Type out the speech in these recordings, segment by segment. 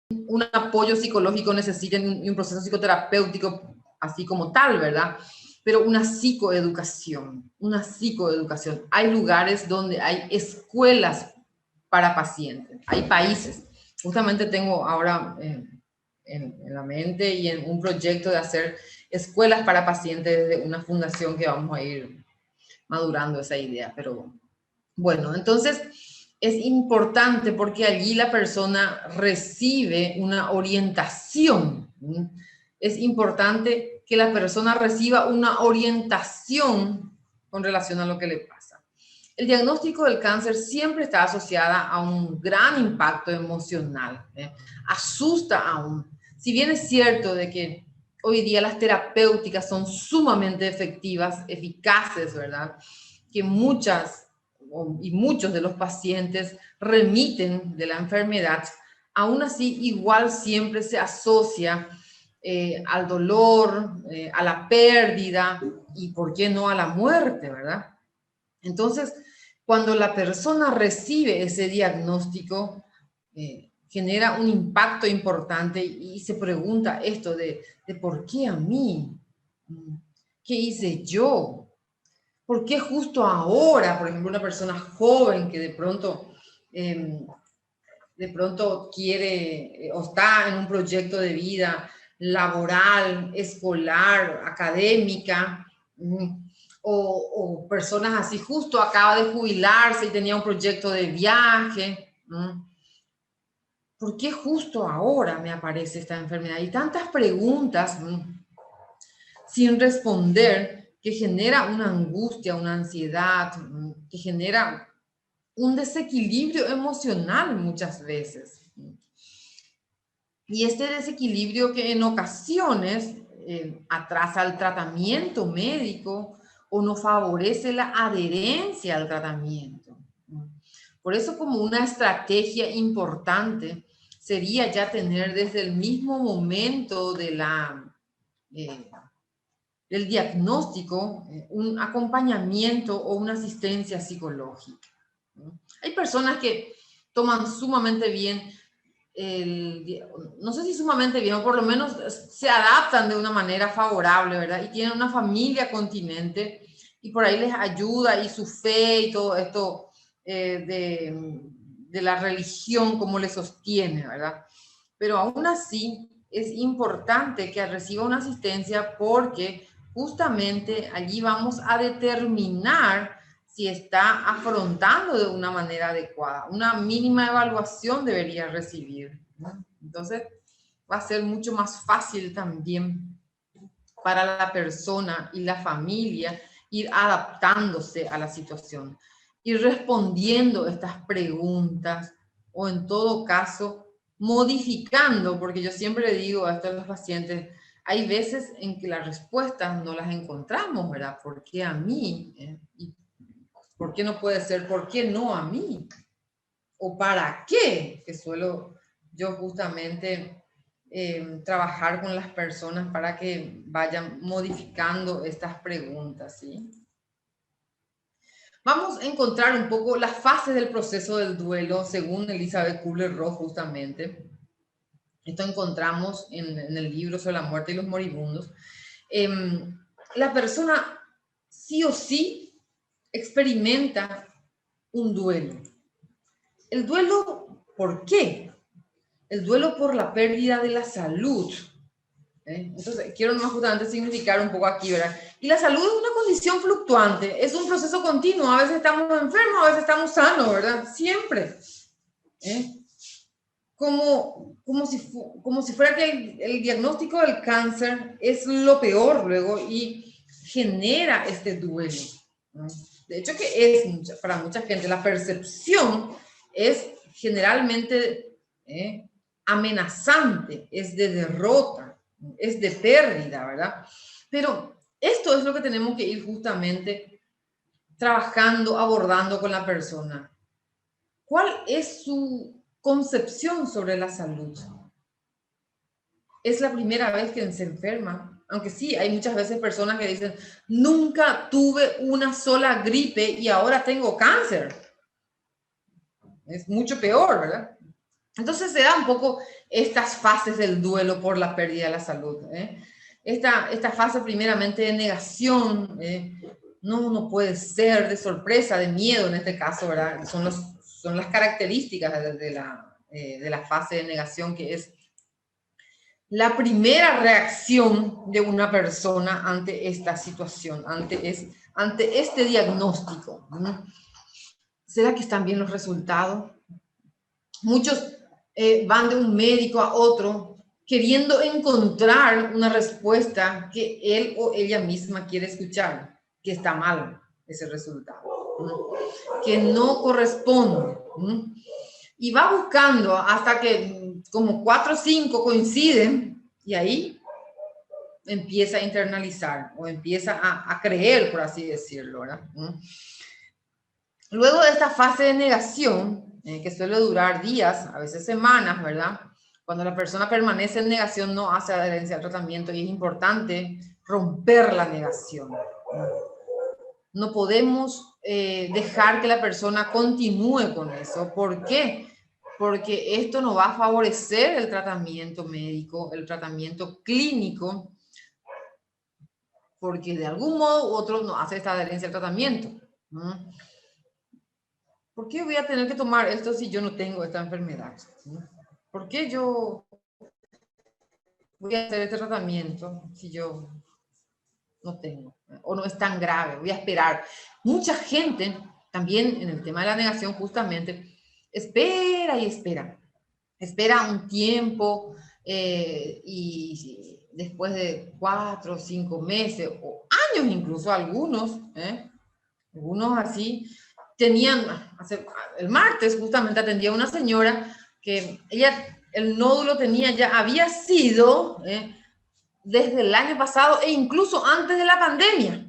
un apoyo psicológico necesiten un proceso psicoterapéutico así como tal, ¿verdad? Pero una psicoeducación. Hay lugares donde hay escuelas para pacientes, hay países. Justamente tengo ahora en la mente y en un proyecto de hacer escuelas para pacientes de una fundación que vamos a ir madurando esa idea. Pero bueno, entonces es importante porque allí la persona recibe una orientación. Es importante que la persona reciba una orientación con relación a lo que le pasa. El diagnóstico del cáncer siempre está asociada a un gran impacto emocional. Asusta aún. Si bien es cierto de que hoy día las terapéuticas son sumamente efectivas, eficaces, ¿verdad? Que muchos de los pacientes remiten de la enfermedad, aún así igual siempre se asocia al dolor, a la pérdida y, ¿por qué no, a la muerte, ¿verdad? Entonces, cuando la persona recibe ese diagnóstico, genera un impacto importante y se pregunta esto de ¿por qué a mí? ¿Qué hice yo? ¿Por qué justo ahora, por ejemplo, una persona joven que de pronto quiere o está en un proyecto de vida laboral, escolar, académica, o personas así, justo acaba de jubilarse y tenía un proyecto de viaje? ¿Por qué justo ahora me aparece esta enfermedad? Y tantas preguntas sin responder que genera una angustia, una ansiedad, que genera un desequilibrio emocional muchas veces. Y este desequilibrio que en ocasiones atrasa el tratamiento médico o no favorece la adherencia al tratamiento. Por eso, como una estrategia importante sería ya tener desde el mismo momento de del diagnóstico un acompañamiento o una asistencia psicológica. Hay personas que toman sumamente bien, no sé si sumamente bien, o por lo menos se adaptan de una manera favorable, ¿verdad? Y tienen una familia continente y por ahí les ayuda y su fe y todo esto de la religión como les sostiene, ¿verdad? Pero aún así es importante que reciba una asistencia porque justamente allí vamos a determinar si está afrontando de una manera adecuada. Una mínima evaluación debería recibir, ¿no? Entonces va a ser mucho más fácil también para la persona y la familia ir adaptándose a la situación, ir respondiendo estas preguntas o en todo caso modificando, porque yo siempre digo a estos pacientes, hay veces en que las respuestas no las encontramos, ¿verdad? ¿Por qué a mí? ¿Y por qué no puede ser? ¿Por qué no a mí? ¿O para qué? Que suelo yo justamente trabajar con las personas para que vayan modificando estas preguntas, ¿sí? Vamos a encontrar un poco las fases del proceso del duelo según Elizabeth Kubler-Ross justamente. Esto encontramos en el libro sobre la muerte y los moribundos. La persona sí o sí experimenta un duelo. El duelo, ¿por qué? El duelo por la pérdida de la salud. Entonces, quiero nomás justamente significar un poco aquí, ¿verdad? Y la salud es una condición fluctuante, es un proceso continuo. A veces estamos enfermos, a veces estamos sanos, ¿verdad? Siempre. Como si fuera que el diagnóstico del cáncer es lo peor luego y genera este duelo, ¿no? De hecho, que es para mucha gente la percepción es generalmente amenazante, es de derrota, es de pérdida, ¿verdad? Pero esto es lo que tenemos que ir justamente trabajando, abordando con la persona. ¿Cuál es su concepción sobre la salud? Es la primera vez que se enferma, aunque sí, hay muchas veces personas que dicen, nunca tuve una sola gripe y ahora tengo cáncer. Es mucho peor, ¿verdad? Entonces se da un poco estas fases del duelo por la pérdida de la salud. Esta fase primeramente de negación, no puede ser, de sorpresa, de miedo en este caso, ¿verdad? Son las características de la fase de negación, que es la primera reacción de una persona ante esta situación, ante este diagnóstico. ¿Será que están bien los resultados? Muchos van de un médico a otro queriendo encontrar una respuesta que él o ella misma quiere escuchar, que está mal ese resultado, que no corresponde. Y va buscando hasta que como 4 o 5 coinciden, y ahí empieza a internalizar o empieza a creer, por así decirlo, ¿verdad? Luego de esta fase de negación, que suele durar días, a veces semanas, ¿verdad? Cuando la persona permanece en negación, no hace adherencia al tratamiento, y es importante romper la negación. No podemos dejar que la persona continúe con eso. ¿Por qué? Porque esto no va a favorecer el tratamiento médico, el tratamiento clínico, porque de algún modo u otro no hace esta adherencia al tratamiento. ¿Por qué voy a tener que tomar esto si yo no tengo esta enfermedad? ¿Por qué yo voy a hacer este tratamiento si yo no tengo? O no es tan grave, voy a esperar. Mucha gente, también en el tema de la negación, justamente, espera y espera. Espera un tiempo y después de 4 o 5 meses, o años incluso, algunos así, tenían, el martes justamente atendía a una señora que ella, el nódulo había sido desde el año pasado e incluso antes de la pandemia.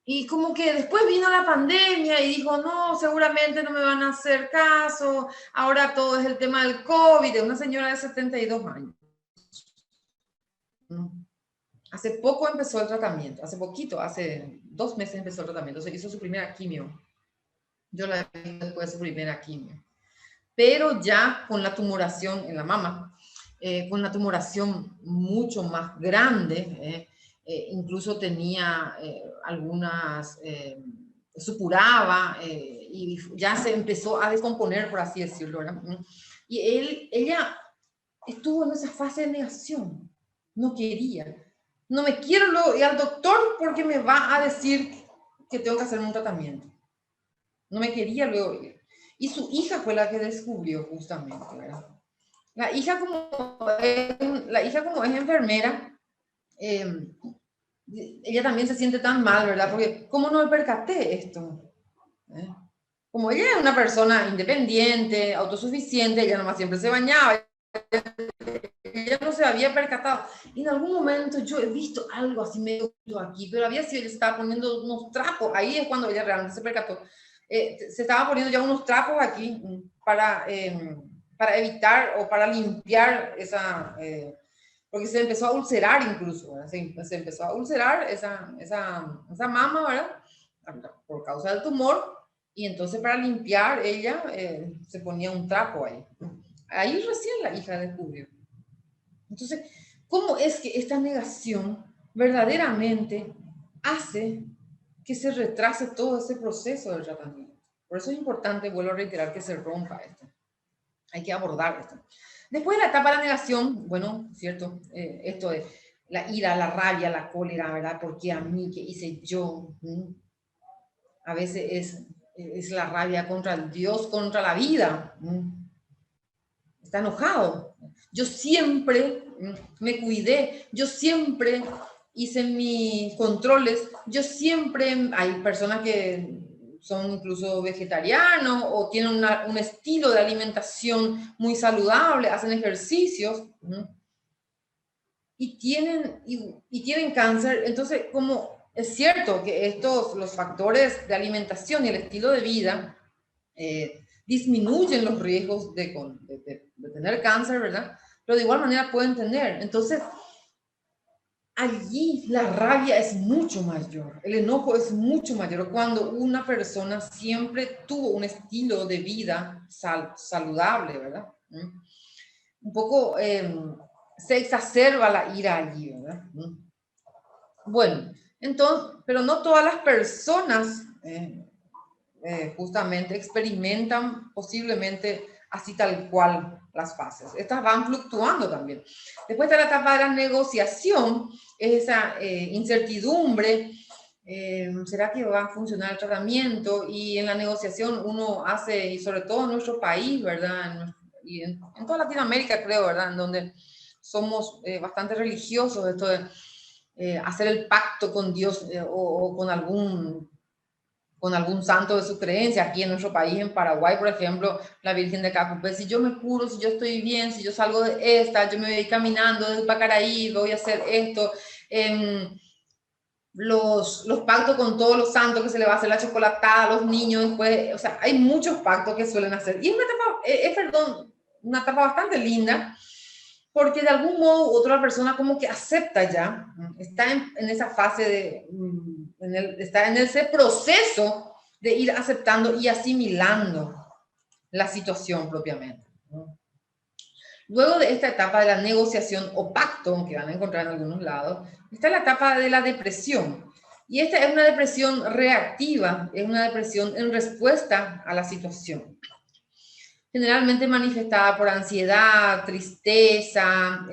Y como que después vino la pandemia y dijo, no, seguramente no me van a hacer caso, ahora todo es el tema del COVID, de una señora de 72 años. Hace poco empezó el tratamiento, hace 2 meses empezó el tratamiento, se hizo su primera quimio. Yo la vi después de su primera quimio. Pero ya con la tumoración en la mama, con la tumoración mucho más grande, incluso tenía algunas, supuraba y ya se empezó a descomponer, por así decirlo, ¿verdad? Y ella estuvo en esa fase de negación, no quería. No me quiero ir al doctor porque me va a decir que tengo que hacer un tratamiento. No me quería luego ir. Y su hija fue la que descubrió justamente, ¿verdad? La hija como es enfermera, ella también se siente tan mal, ¿verdad? Porque ¿cómo no me percaté esto? Como ella es una persona independiente, autosuficiente, ella nomás siempre se bañaba, ella no se había percatado. Y en algún momento yo he visto algo así medio aquí, pero había sido, ella se estaba poniendo unos trapos, ahí es cuando ella realmente se percató. Se estaba poniendo ya unos trapos aquí para evitar o para limpiar esa, porque se empezó a ulcerar incluso, se empezó a ulcerar esa mama, ¿verdad? Por causa del tumor, y entonces para limpiar ella se ponía un trapo ahí. Ahí recién la hija descubrió. Entonces, ¿cómo es que esta negación verdaderamente hace que se retrase todo ese proceso del tratamiento? Por eso es importante, vuelvo a reiterar, que se rompa esto. Hay que abordar esto. Después de la etapa de la negación, bueno, cierto, esto de la ira, la rabia, la cólera, ¿verdad? Porque a mí, ¿qué hice yo? A veces es la rabia contra el Dios, contra la vida. Está enojado. Yo siempre me cuidé, yo siempre hice mis controles, yo siempre, hay personas que son incluso vegetarianos o tienen un estilo de alimentación muy saludable, hacen ejercicios y tienen cáncer. Entonces, como es cierto que los factores de alimentación y el estilo de vida disminuyen los riesgos de tener cáncer, ¿verdad? Pero de igual manera pueden tener. Entonces, allí la rabia es mucho mayor, el enojo es mucho mayor cuando una persona siempre tuvo un estilo de vida saludable, ¿verdad? Un poco se exacerba la ira allí, ¿verdad? Bueno, entonces, pero no todas las personas justamente experimentan posiblemente así tal cual las fases. Estas van fluctuando también. Después está la etapa de la negociación, es esa incertidumbre. ¿Será que va a funcionar el tratamiento? Y en la negociación uno hace, y sobre todo en nuestro país, ¿verdad? Y en toda Latinoamérica, creo, ¿verdad? En donde somos bastante religiosos, esto de hacer el pacto con Dios o con algún santo de su creencia. Aquí en nuestro país, en Paraguay, por ejemplo, la Virgen de Cacupé, si yo me curo, si yo estoy bien, si yo salgo de esta, yo me voy caminando desde Pacaraí, voy a hacer esto. Los pactos con todos los santos, que se le va a hacer la chocolatada a los niños después, o sea, hay muchos pactos que suelen hacer. Y es una etapa, una etapa bastante linda, porque de algún modo u otra persona como que acepta ya, está en esa fase de, está en ese proceso de ir aceptando y asimilando la situación propiamente. Luego de esta etapa de la negociación o pacto, que van a encontrar en algunos lados, está la etapa de la depresión. Y esta es una depresión reactiva, es una depresión en respuesta a la situación. Generalmente manifestada por ansiedad, tristeza,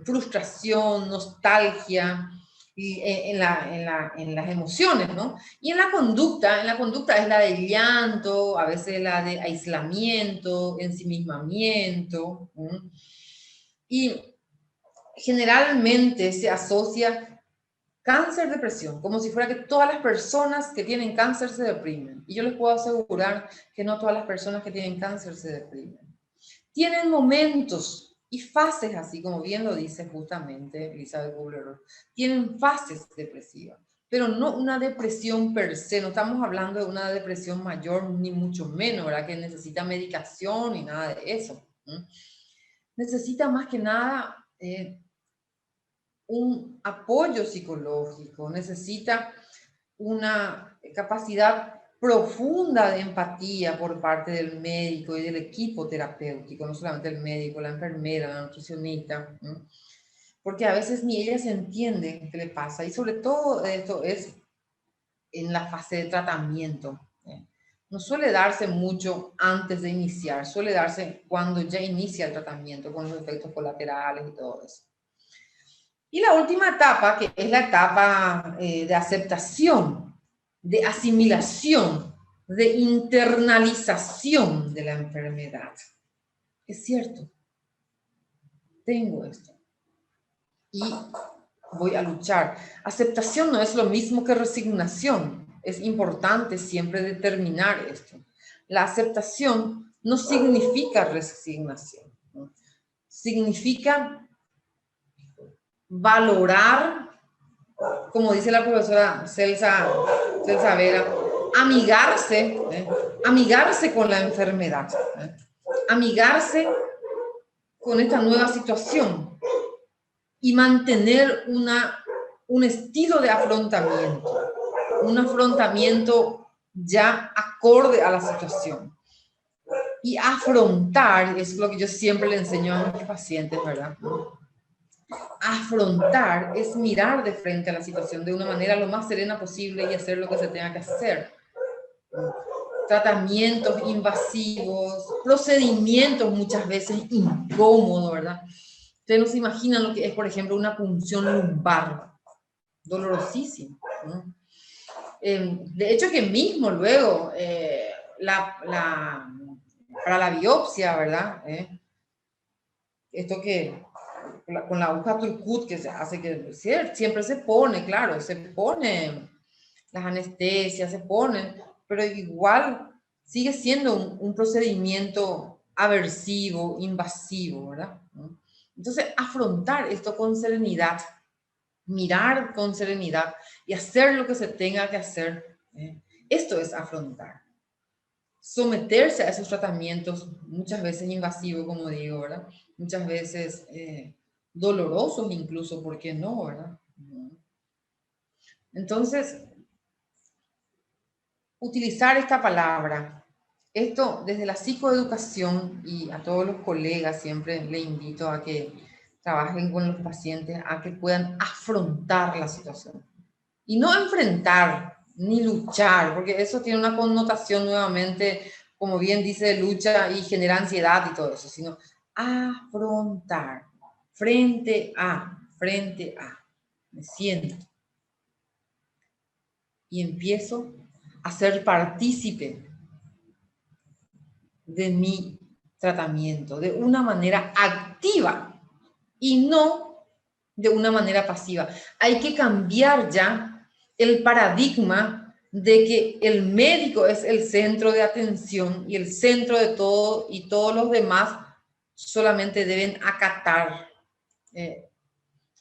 frustración, nostalgia, y en las emociones, ¿no? Y en la conducta es la de llanto, a veces la de aislamiento, ensimismamiento, ¿no? Y generalmente se asocia cáncer, depresión, como si fuera que todas las personas que tienen cáncer se deprimen. Y yo les puedo asegurar que no todas las personas que tienen cáncer se deprimen. Tienen momentos y fases, así como bien lo dice justamente Elizabeth Kubler-Ross, tienen fases depresivas, pero no una depresión per se. No estamos hablando de una depresión mayor, ni mucho menos, ¿verdad? Que necesita medicación ni nada de eso. Necesita más que nada un apoyo psicológico, necesita una capacidad profunda de empatía por parte del médico y del equipo terapéutico, no solamente el médico, la enfermera, la nutricionista, ¿no? Porque a veces ni ella se entiende qué le pasa, y sobre todo esto es en la fase de tratamiento. No suele darse mucho antes de iniciar, suele darse cuando ya inicia el tratamiento, con los efectos colaterales y todo eso. Y la última etapa, que es la etapa de aceptación, de asimilación, de internalización de la enfermedad. Es cierto, tengo esto y voy a luchar. Aceptación no es lo mismo que resignación. Es importante siempre determinar esto. La aceptación no significa resignación, ¿no? Significa valorar, como dice la profesora Celsa Vera, amigarse con la enfermedad, amigarse con esta nueva situación y mantener un estilo de afrontamiento, un afrontamiento ya acorde a la situación. Y afrontar es lo que yo siempre le enseño a mis pacientes, ¿verdad? Afrontar es mirar de frente a la situación de una manera lo más serena posible y hacer lo que se tenga que hacer. Tratamientos invasivos, procedimientos muchas veces incómodos, ¿verdad? Ustedes no se imaginan lo que es, por ejemplo, una punción lumbar, dolorosísimo, ¿no? De hecho, que mismo luego, para la biopsia, ¿verdad? Esto que con la aguja Turcut que se hace, que siempre se pone, claro, se pone las anestesias, se ponen, pero igual sigue siendo un procedimiento aversivo, invasivo, ¿verdad? Entonces, afrontar esto con serenidad, mirar con serenidad y hacer lo que se tenga que hacer, esto es afrontar. Someterse a esos tratamientos, muchas veces invasivos, como digo, ¿verdad? Muchas veces dolorosos incluso, ¿por qué no, verdad? Entonces, utilizar esta palabra, esto desde la psicoeducación, y a todos los colegas siempre le invito a que trabajen con los pacientes, a que puedan afrontar la situación. Y no enfrentar, ni luchar, porque eso tiene una connotación nuevamente, como bien dice, lucha y genera ansiedad y todo eso, sino afrontar, frente a, me siento y empiezo a ser partícipe de mi tratamiento de una manera activa y no de una manera pasiva. Hay que cambiar ya el paradigma de que el médico es el centro de atención y el centro de todo, y todos los demás solamente deben acatar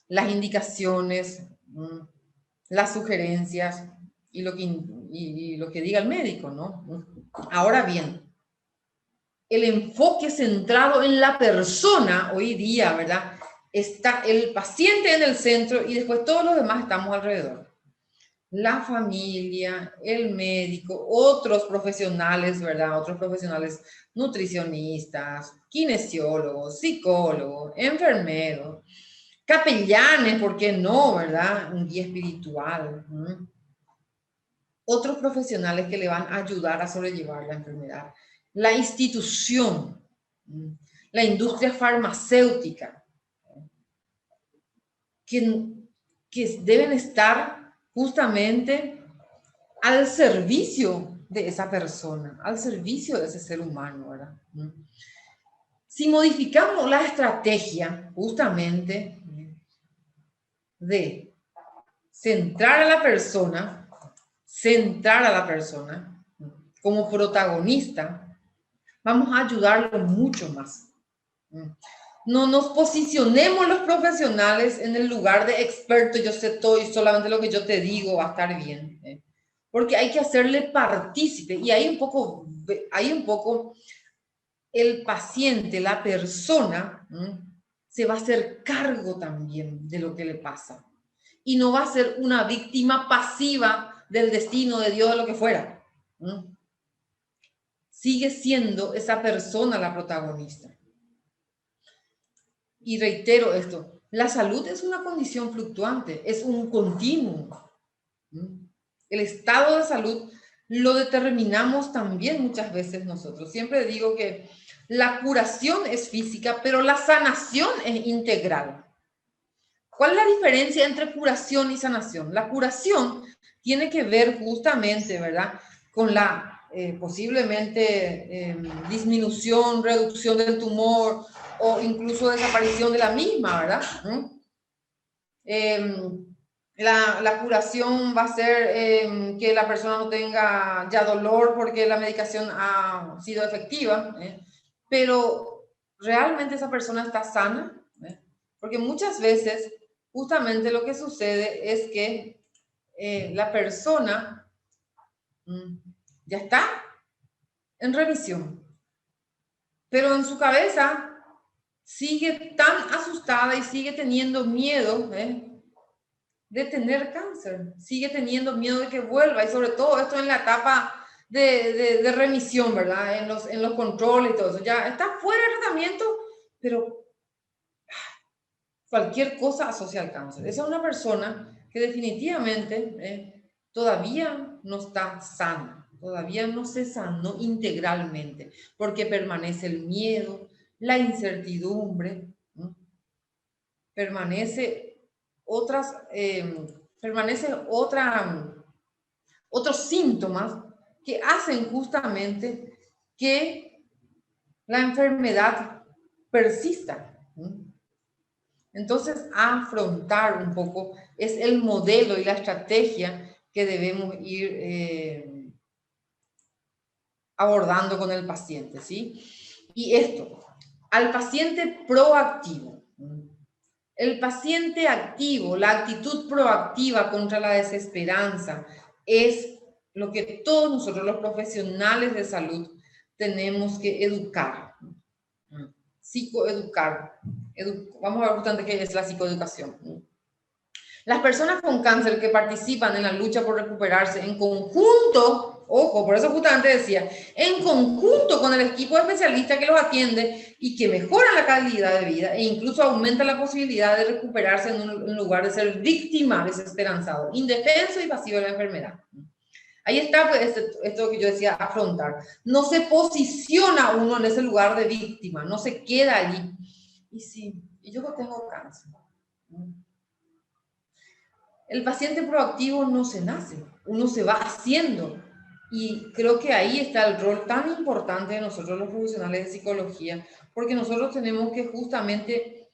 las indicaciones, las sugerencias y lo que diga el médico, ¿no? Ahora bien, el enfoque centrado en la persona hoy día, ¿verdad? Está el paciente en el centro y después todos los demás estamos alrededor. La familia, el médico, otros profesionales, ¿verdad? Otros profesionales nutricionistas, kinesiólogos, psicólogos, enfermeros, capellanes, ¿por qué no, verdad? Un guía espiritual. Otros profesionales que le van a ayudar a sobrellevar la enfermedad. La institución, la industria farmacéutica, que deben estar justamente al servicio de esa persona, al servicio de ese ser humano, ¿verdad? Si modificamos la estrategia justamente de centrar a la persona como protagonista, vamos a ayudarlo mucho más. No nos posicionemos los profesionales en el lugar de experto, yo sé todo y solamente lo que yo te digo va a estar bien. Porque hay que hacerle partícipe y hay un poco el paciente, la persona, se va a hacer cargo también de lo que le pasa. Y no va a ser una víctima pasiva del destino, de Dios, de lo que fuera. Sigue siendo esa persona la protagonista. Y reitero esto, la salud es una condición fluctuante, es un continuo. El estado de salud lo determinamos también muchas veces nosotros. Siempre digo que la curación es física, pero la sanación es integral. ¿Cuál es la diferencia entre curación y sanación? La curación tiene que ver justamente, ¿verdad?, con la posiblemente disminución, reducción del tumor o incluso desaparición de la misma, ¿verdad? La curación va a ser que la persona no tenga ya dolor porque la medicación ha sido efectiva, pero realmente esa persona está sana, porque muchas veces justamente lo que sucede es que la persona ya está en remisión, pero en su cabeza sigue tan asustada y sigue teniendo miedo de tener cáncer, sigue teniendo miedo de que vuelva, y sobre todo esto en la etapa de remisión, ¿verdad? En los controles y todo eso. Ya está fuera del tratamiento, pero cualquier cosa asocia al cáncer. Esa es una persona que definitivamente todavía no está sana, todavía no se sanó integralmente, porque permanece el miedo, la incertidumbre, permanece otros síntomas que hacen justamente que la enfermedad persista. Entonces, afrontar un poco es el modelo y la estrategia que debemos ir abordando con el paciente, ¿sí? Y esto, al paciente proactivo. El paciente activo, la actitud proactiva contra la desesperanza, es lo que todos nosotros, los profesionales de salud, tenemos que educar. Psicoeducar. Vamos a ver bastante qué es la psicoeducación. Las personas con cáncer que participan en la lucha por recuperarse en conjunto ojo, por eso justamente decía, en conjunto con el equipo de especialistas que los atiende y que mejora la calidad de vida e incluso aumenta la posibilidad de recuperarse en lugar de ser víctima desesperanzado, indefenso y pasivo de la enfermedad. Ahí está pues, esto que yo decía, afrontar. No se posiciona uno en ese lugar de víctima, no se queda allí. Y sí, y yo no tengo cáncer. El paciente proactivo no se nace, uno se va haciendo. Y creo que ahí está el rol tan importante de nosotros los profesionales de psicología, porque nosotros tenemos que justamente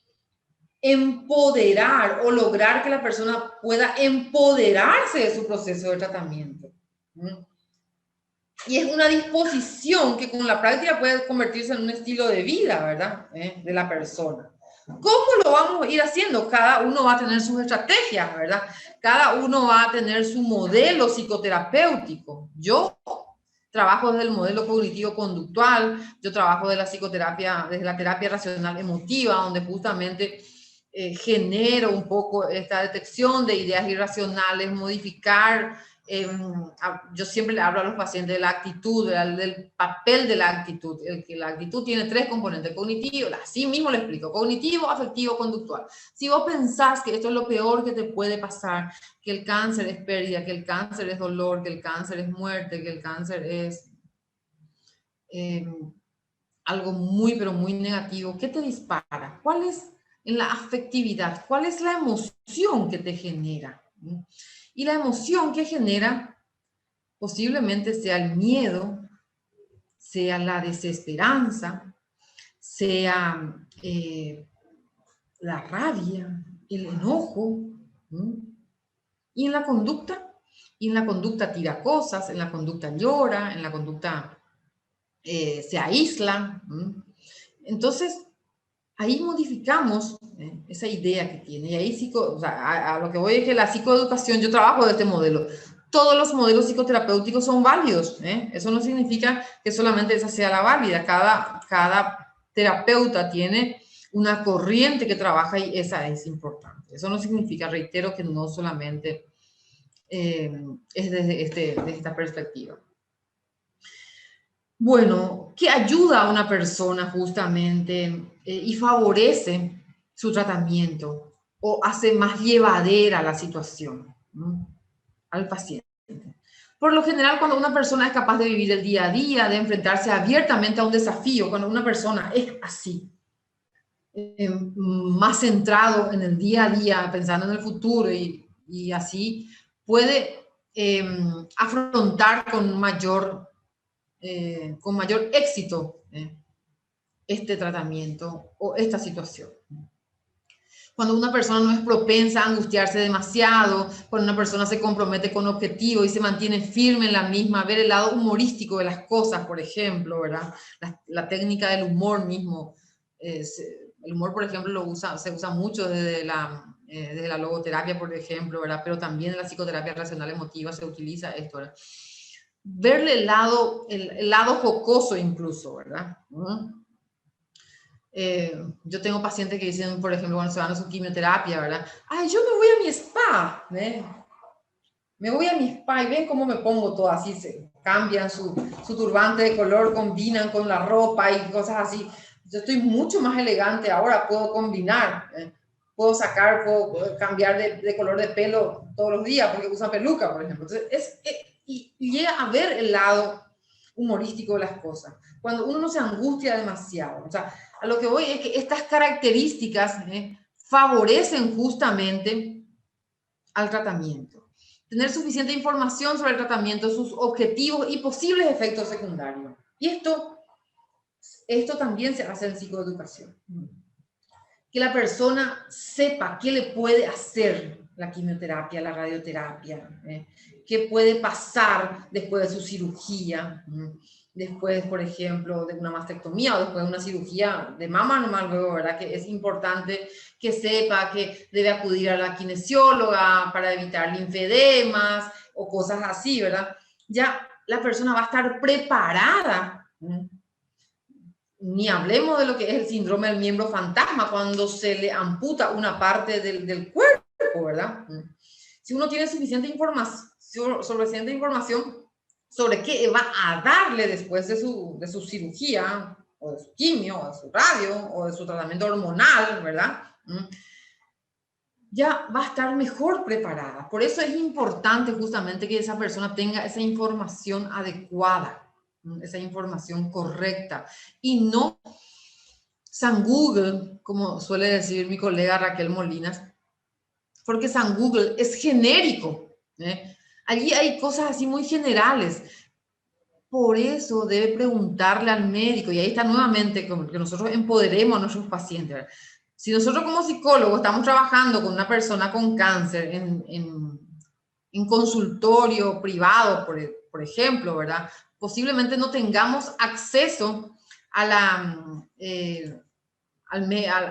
empoderar o lograr que la persona pueda empoderarse de su proceso de tratamiento. Y es una disposición que con la práctica puede convertirse en un estilo de vida, ¿verdad? De la persona. ¿Cómo lo vamos a ir haciendo? Cada uno va a tener sus estrategias, ¿verdad? Cada uno va a tener su modelo psicoterapéutico. Yo trabajo desde el modelo cognitivo-conductual, yo trabajo de la psicoterapia, desde la terapia racional emotiva, donde justamente genero un poco esta detección de ideas irracionales, modificar. Yo siempre le hablo a los pacientes de la actitud, del papel de la actitud. La actitud tiene 3 componentes: cognitivo, así mismo le explico: cognitivo, afectivo, conductual. Si vos pensás que esto es lo peor que te puede pasar, que el cáncer es pérdida, que el cáncer es dolor, que el cáncer es muerte, que el cáncer es algo muy, pero muy negativo, ¿qué te dispara? ¿Cuál es en la afectividad? ¿Cuál es la emoción que te genera? Y la emoción que genera posiblemente sea el miedo, sea la desesperanza, sea la rabia, el enojo. Y en la conducta tira cosas, en la conducta llora, en la conducta se aísla. Entonces, ahí modificamos esa idea que tiene. Y ahí o sea, a lo que voy es que la psicoeducación, yo trabajo de este modelo. Todos los modelos psicoterapéuticos son válidos. Eso no significa que solamente esa sea la válida. Cada terapeuta tiene una corriente que trabaja y esa es importante. Eso no significa, reitero, que no solamente es desde esta perspectiva. Bueno, ¿qué ayuda a una persona justamente y favorece su tratamiento o hace más llevadera la situación, ¿no?, al paciente? Por lo general, cuando una persona es capaz de vivir el día a día, de enfrentarse abiertamente a un desafío, cuando una persona es así, más centrado en el día a día, pensando en el futuro y así, puede afrontar con mayor éxito este tratamiento o esta situación. Cuando una persona no es propensa a angustiarse demasiado, cuando una persona se compromete con objetivos y se mantiene firme en la misma, ver el lado humorístico de las cosas, por ejemplo, ¿verdad? La técnica del humor mismo. El humor, por ejemplo, se usa mucho desde la logoterapia, por ejemplo, ¿verdad? Pero también en la psicoterapia racional emotiva se utiliza esto, ¿verdad? Verle el lado jocoso incluso, ¿verdad? Yo tengo pacientes que dicen, por ejemplo, cuando se van a su quimioterapia, ¿verdad? Ay, yo me voy a mi spa, me voy a mi spa y ven cómo me pongo todo así, se cambian su turbante de color, combinan con la ropa y cosas así. Yo estoy mucho más elegante ahora, puedo combinar, puedo cambiar de color de pelo todos los días porque usan peluca, por ejemplo. Entonces, y llega a ver el lado humorístico de las cosas. Cuando uno no se angustia demasiado. O sea, a lo que voy es que estas características favorecen justamente al tratamiento. Tener suficiente información sobre el tratamiento, sus objetivos y posibles efectos secundarios. Y esto también se hace en psicoeducación. Que la persona sepa qué le puede hacer la quimioterapia, la radioterapia, qué puede pasar después de su cirugía, después, por ejemplo, de una mastectomía o después de una cirugía de mama nomás luego, ¿verdad? Que es importante que sepa que debe acudir a la kinesióloga para evitar linfedemas o cosas así, ¿verdad? Ya la persona va a estar preparada. Ni hablemos de lo que es el síndrome del miembro fantasma, cuando se le amputa una parte del cuerpo, ¿verdad? Si uno tiene suficiente información, sobre qué va a darle después de su cirugía, o de su quimio, o de su radio, o de su tratamiento hormonal, ¿verdad? Ya va a estar mejor preparada. Por eso es importante justamente que esa persona tenga esa información adecuada, esa información correcta, y no San Google, como suele decir mi colega Raquel Molinas, porque San Google es genérico, ¿eh? Allí hay cosas así muy generales. Por eso debe preguntarle al médico, y ahí está nuevamente que nosotros empoderemos a nuestros pacientes, ¿verdad? Si nosotros como psicólogos estamos trabajando con una persona con cáncer en consultorio privado, por ejemplo, ¿verdad? Posiblemente no tengamos acceso a a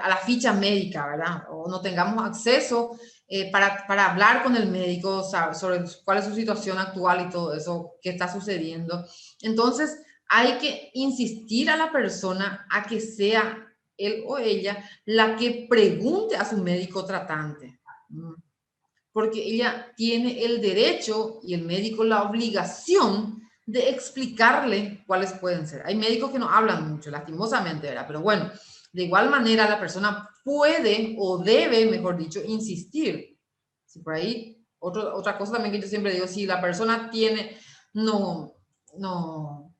la ficha médica, ¿verdad? O no tengamos acceso para hablar con el médico sobre cuál es su situación actual y todo eso que está sucediendo. Entonces, hay que insistir a la persona a que sea él o ella la que pregunte a su médico tratante, porque ella tiene el derecho y el médico la obligación de explicarle cuáles pueden ser. Hay médicos que no hablan mucho, lastimosamente, ¿verdad? Pero bueno, de igual manera la persona puede o debe, mejor dicho, insistir. Si por ahí, otra cosa también que yo siempre digo, si la persona no, no,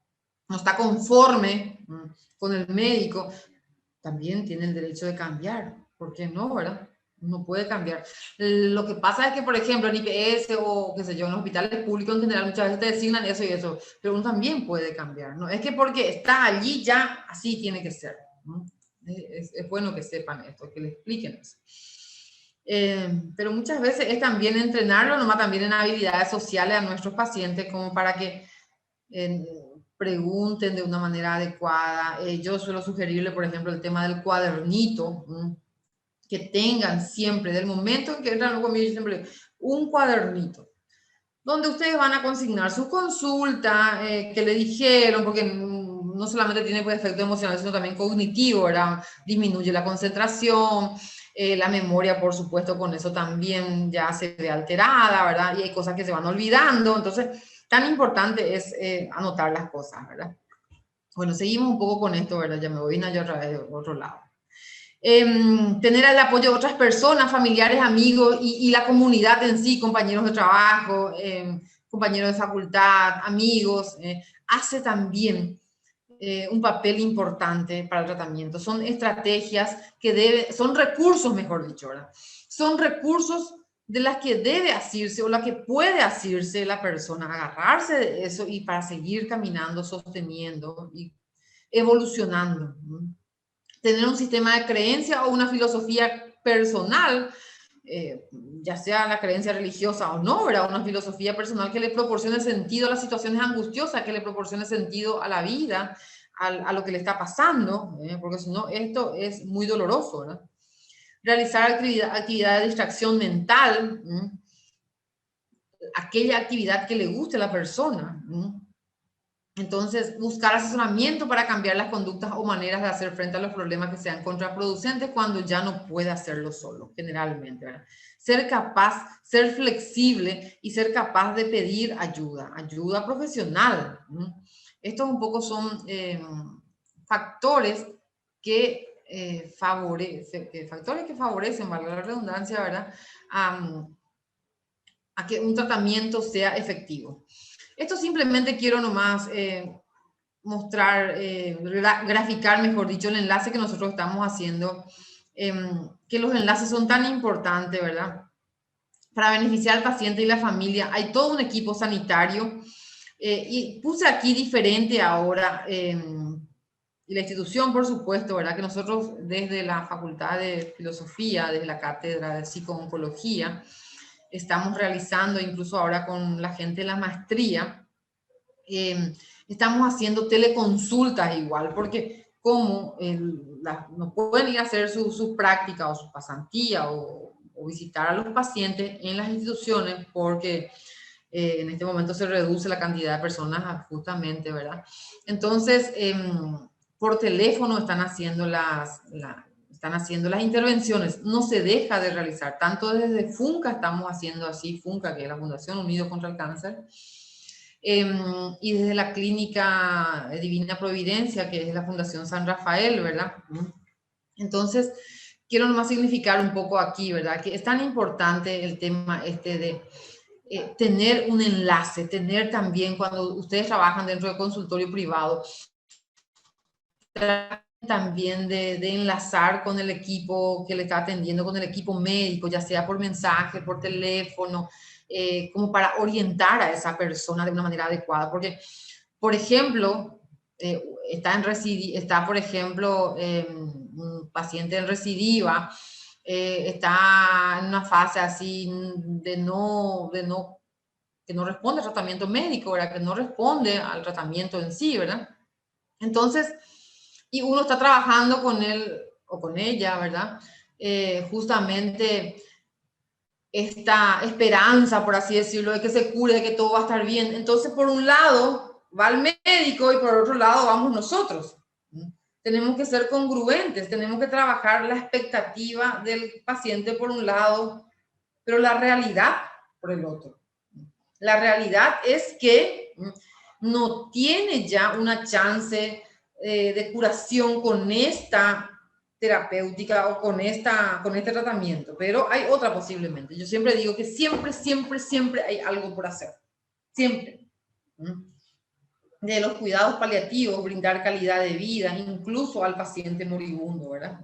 no está conforme con el médico, también tiene el derecho de cambiar. ¿Por qué no, verdad? No puede cambiar. Lo que pasa es que, por ejemplo, en IPS o, qué sé yo, en hospitales públicos en general, muchas veces te designan eso y eso, pero uno también puede cambiar, ¿no? Es que porque está allí ya así tiene que ser, ¿no? Es bueno que sepan esto, que le expliquen eso. Pero muchas veces es también entrenarlo, nomás también en habilidades sociales a nuestros pacientes, como para que pregunten de una manera adecuada. Yo suelo sugerirle, por ejemplo, el tema del cuadernito, que tengan siempre, del momento en que entran conmigo, siempre un cuadernito, donde ustedes van a consignar su consulta, que le dijeron, porque no solamente tiene pues, efecto emocional, sino también cognitivo, ¿verdad? Disminuye la concentración, la memoria, por supuesto, con eso también ya se ve alterada, ¿verdad? Y hay cosas que se van olvidando, entonces, tan importante es anotar las cosas, ¿verdad? Bueno, seguimos un poco con esto, ¿verdad? Ya me voy a ir otra vez de otro lado. Tener el apoyo de otras personas, familiares, amigos y la comunidad en sí, compañeros de trabajo, compañeros de facultad, amigos, hace también un papel importante para el tratamiento. Son estrategias son recursos, mejor dicho, ¿verdad? Son recursos de las que debe asirse o la que puede asirse la persona, agarrarse de eso y para seguir caminando, sosteniendo y evolucionando. Tener un sistema de creencia o una filosofía personal, ya sea la creencia religiosa o no, ¿verdad? Una filosofía personal que le proporcione sentido a las situaciones angustiosas, que le proporcione sentido a la vida, a lo que le está pasando, porque si no, esto es muy doloroso, ¿verdad? Realizar actividad de distracción mental, aquella actividad que le guste a la persona. Entonces, buscar asesoramiento para cambiar las conductas o maneras de hacer frente a los problemas que sean contraproducentes cuando ya no puede hacerlo solo, generalmente, ¿verdad? Ser capaz, ser flexible y ser capaz de pedir ayuda profesional. Estos un poco son factores factores que favorecen, valga la redundancia, ¿verdad? A que un tratamiento sea efectivo. Esto simplemente quiero nomás mostrar, graficar, mejor dicho, el enlace que nosotros estamos haciendo, que los enlaces son tan importantes, ¿verdad? Para beneficiar al paciente y la familia. Hay todo un equipo sanitario y puse aquí diferente ahora, y la institución, por supuesto, ¿verdad? Que nosotros desde la Facultad de Filosofía, desde la Cátedra de Psicooncología, estamos realizando, incluso ahora con la gente de la maestría, estamos haciendo teleconsultas igual, porque como no pueden ir a hacer su práctica o su pasantía o visitar a los pacientes en las instituciones porque en este momento se reduce la cantidad de personas justamente, ¿verdad? Entonces, por teléfono están haciendo las intervenciones, no se deja de realizar, tanto desde FUNCA estamos haciendo así, FUNCA, que es la Fundación Unidos contra el Cáncer, y desde la Clínica Divina Providencia, que es la Fundación San Rafael, ¿verdad? Entonces, quiero nomás significar un poco aquí, ¿verdad? Que es tan importante el tema de tener un enlace, tener también, cuando ustedes trabajan dentro del consultorio privado, también de enlazar con el equipo que le está atendiendo, con el equipo médico, ya sea por mensaje, por teléfono, como para orientar a esa persona de una manera adecuada. Porque, por ejemplo, está, por ejemplo, un paciente en recidiva, está en una fase así que no responde al tratamiento médico, ¿verdad? Que no responde al tratamiento en sí, ¿verdad? Entonces, y uno está trabajando con él o con ella, ¿verdad? Justamente esta esperanza, por así decirlo, de que se cure, de que todo va a estar bien. Entonces, por un lado, va el médico y por otro lado vamos nosotros. Tenemos que ser congruentes, tenemos que trabajar la expectativa del paciente por un lado, pero la realidad por el otro. La realidad es que no tiene ya una chance de curación con esta terapéutica o con este tratamiento, pero hay otra posiblemente. Yo siempre digo que siempre hay algo por hacer. Siempre. De los cuidados paliativos, brindar calidad de vida, incluso al paciente moribundo, ¿verdad?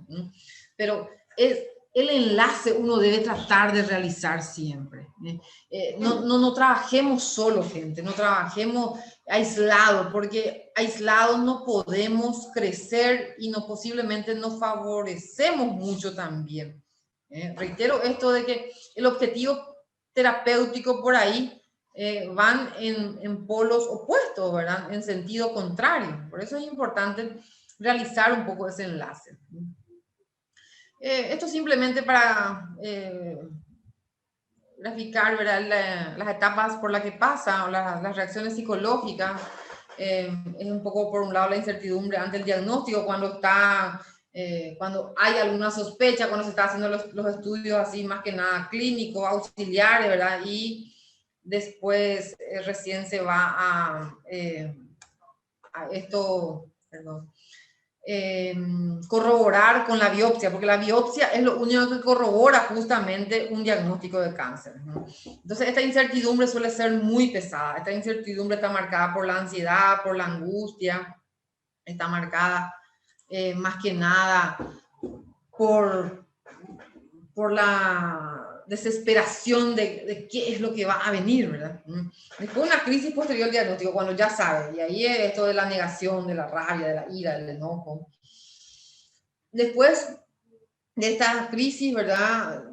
Pero el enlace uno debe tratar de realizar siempre. No trabajemos solo, gente, no trabajemos aislados, porque aislados no podemos crecer y posiblemente no favorecemos mucho también. Reitero esto de que el objetivo terapéutico por ahí van en polos opuestos, ¿verdad? En sentido contrario. Por eso es importante realizar un poco ese enlace. Esto simplemente para graficar, ¿verdad? Las etapas por las que pasa, las reacciones psicológicas. Es un poco, por un lado, la incertidumbre ante el diagnóstico, cuando hay alguna sospecha, cuando se está haciendo los estudios así, más que nada clínicos, auxiliares, ¿verdad? Y después recién se va a esto, perdón, corroborar con la biopsia, porque la biopsia es lo único que corrobora justamente un diagnóstico de cáncer, ¿no? Entonces, esta incertidumbre suele ser muy pesada. Esta incertidumbre está marcada por la ansiedad, por la angustia, está marcada más que nada por la desesperación de qué es lo que va a venir, ¿verdad? Después una crisis posterior al diagnóstico, cuando ya sabe, y ahí es esto de la negación, de la rabia, de la ira, del enojo. Después de esta crisis, ¿verdad?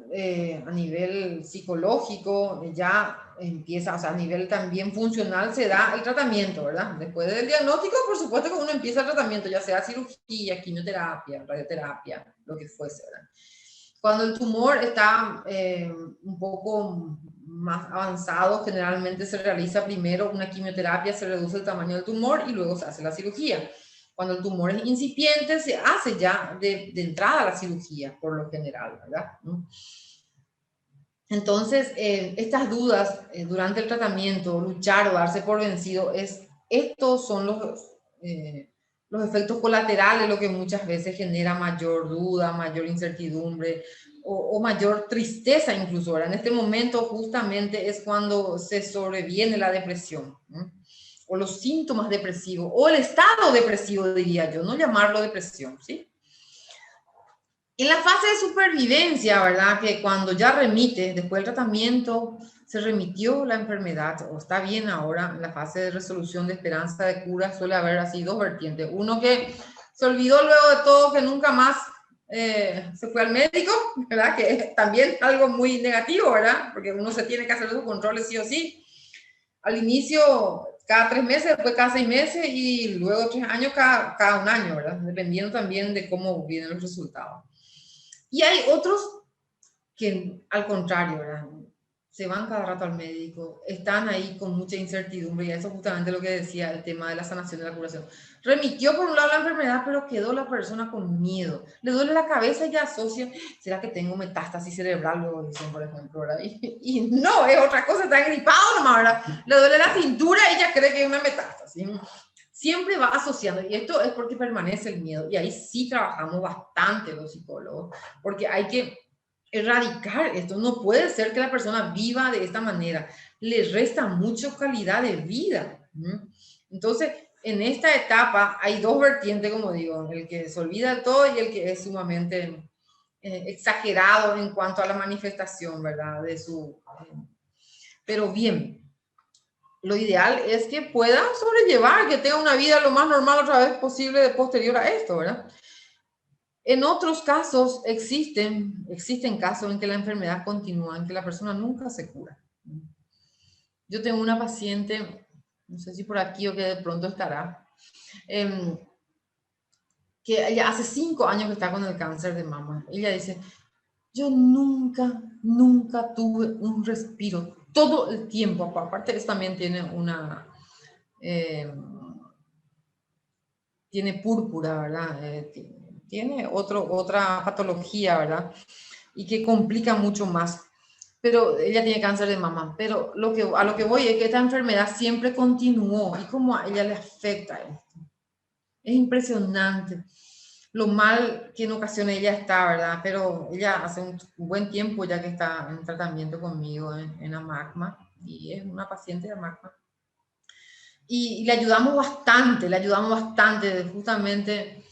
A nivel psicológico, ya empieza, o sea, a nivel también funcional se da el tratamiento, ¿verdad? Después del diagnóstico, por supuesto que uno empieza el tratamiento, ya sea cirugía, quimioterapia, radioterapia, lo que fuese, ¿verdad? Cuando el tumor está un poco más avanzado, generalmente se realiza primero una quimioterapia, se reduce el tamaño del tumor y luego se hace la cirugía. Cuando el tumor es incipiente, se hace ya de entrada la cirugía, por lo general, ¿verdad? Entonces, estas dudas durante el tratamiento, luchar o darse por vencido, estos son los efectos colaterales, lo que muchas veces genera mayor duda, mayor incertidumbre o mayor tristeza incluso. Ahora, en este momento justamente es cuando se sobreviene la depresión, ¿no? O los síntomas depresivos, o el estado depresivo, diría yo, no llamarlo depresión, ¿sí? En la fase de supervivencia, ¿verdad? Que cuando ya remite, después del tratamiento, se remitió la enfermedad o está bien ahora, en la fase de resolución de esperanza de cura suele haber así dos vertientes. Uno que se olvidó luego de todo, que nunca más se fue al médico, ¿verdad? Que es también algo muy negativo, ¿verdad? Porque uno se tiene que hacer sus controles sí o sí. Al inicio, cada 3 meses, después cada 6 meses y luego 3 años, cada un año, ¿verdad? Dependiendo también de cómo vienen los resultados. Y hay otros que, al contrario, ¿verdad? se van cada rato al médico, están ahí con mucha incertidumbre, y eso es justamente lo que decía el tema de la sanación y la curación. Remitió por un lado la enfermedad, pero quedó la persona con miedo. Le duele la cabeza y ya asocia, ¿será que tengo metástasis cerebral? Luego dicen, por ejemplo, ¿verdad? Y no, es otra cosa, está gripado nomás, ¿verdad? Le duele la cintura y ella cree que es una metástasis. Siempre va asociando, y esto es porque permanece el miedo, y ahí sí trabajamos bastante los psicólogos, porque hay que erradicar esto. No puede ser que la persona viva de esta manera, le resta mucha calidad de vida. Entonces, en esta etapa hay dos vertientes, como digo, el que se olvida de todo y el que es sumamente exagerado en cuanto a la manifestación, ¿verdad? De su... pero bien, lo ideal es que pueda sobrellevar, que tenga una vida lo más normal otra vez posible de posterior a esto, ¿verdad? En otros casos existen casos en que la enfermedad continúa, en que la persona nunca se cura. Yo tengo una paciente, no sé si por aquí o que de pronto estará, que ella hace 5 años que está con el cáncer de mama. Ella dice, yo nunca tuve un respiro, todo el tiempo. Aparte, eso también tiene una... tiene púrpura, ¿verdad? Tiene otra patología, ¿verdad? Y que complica mucho más. Pero ella tiene cáncer de mama. Pero a lo que voy es que esta enfermedad siempre continuó y cómo a ella le afecta esto. Es impresionante lo mal que en ocasiones ella está, ¿verdad? Pero ella hace un buen tiempo ya que está en tratamiento conmigo en AMACMA, y es una paciente de AMACMA. Y le ayudamos bastante. Justamente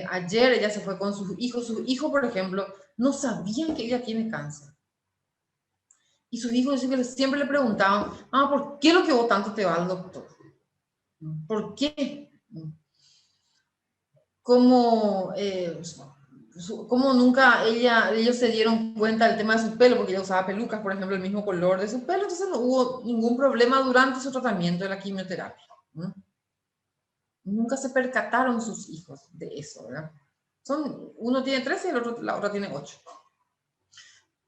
ayer ella se fue con sus hijos. Sus hijos, por ejemplo, no sabían que ella tiene cáncer. Y sus hijos siempre le preguntaban, ¿por qué lo que vos tanto te va al doctor? ¿Por qué? Como nunca ellos se dieron cuenta del tema de su pelo, porque ella usaba pelucas, por ejemplo, el mismo color de su pelo, entonces no hubo ningún problema durante su tratamiento de la quimioterapia. Nunca se percataron sus hijos de eso, ¿verdad? Uno tiene 13 y la otra tiene 8.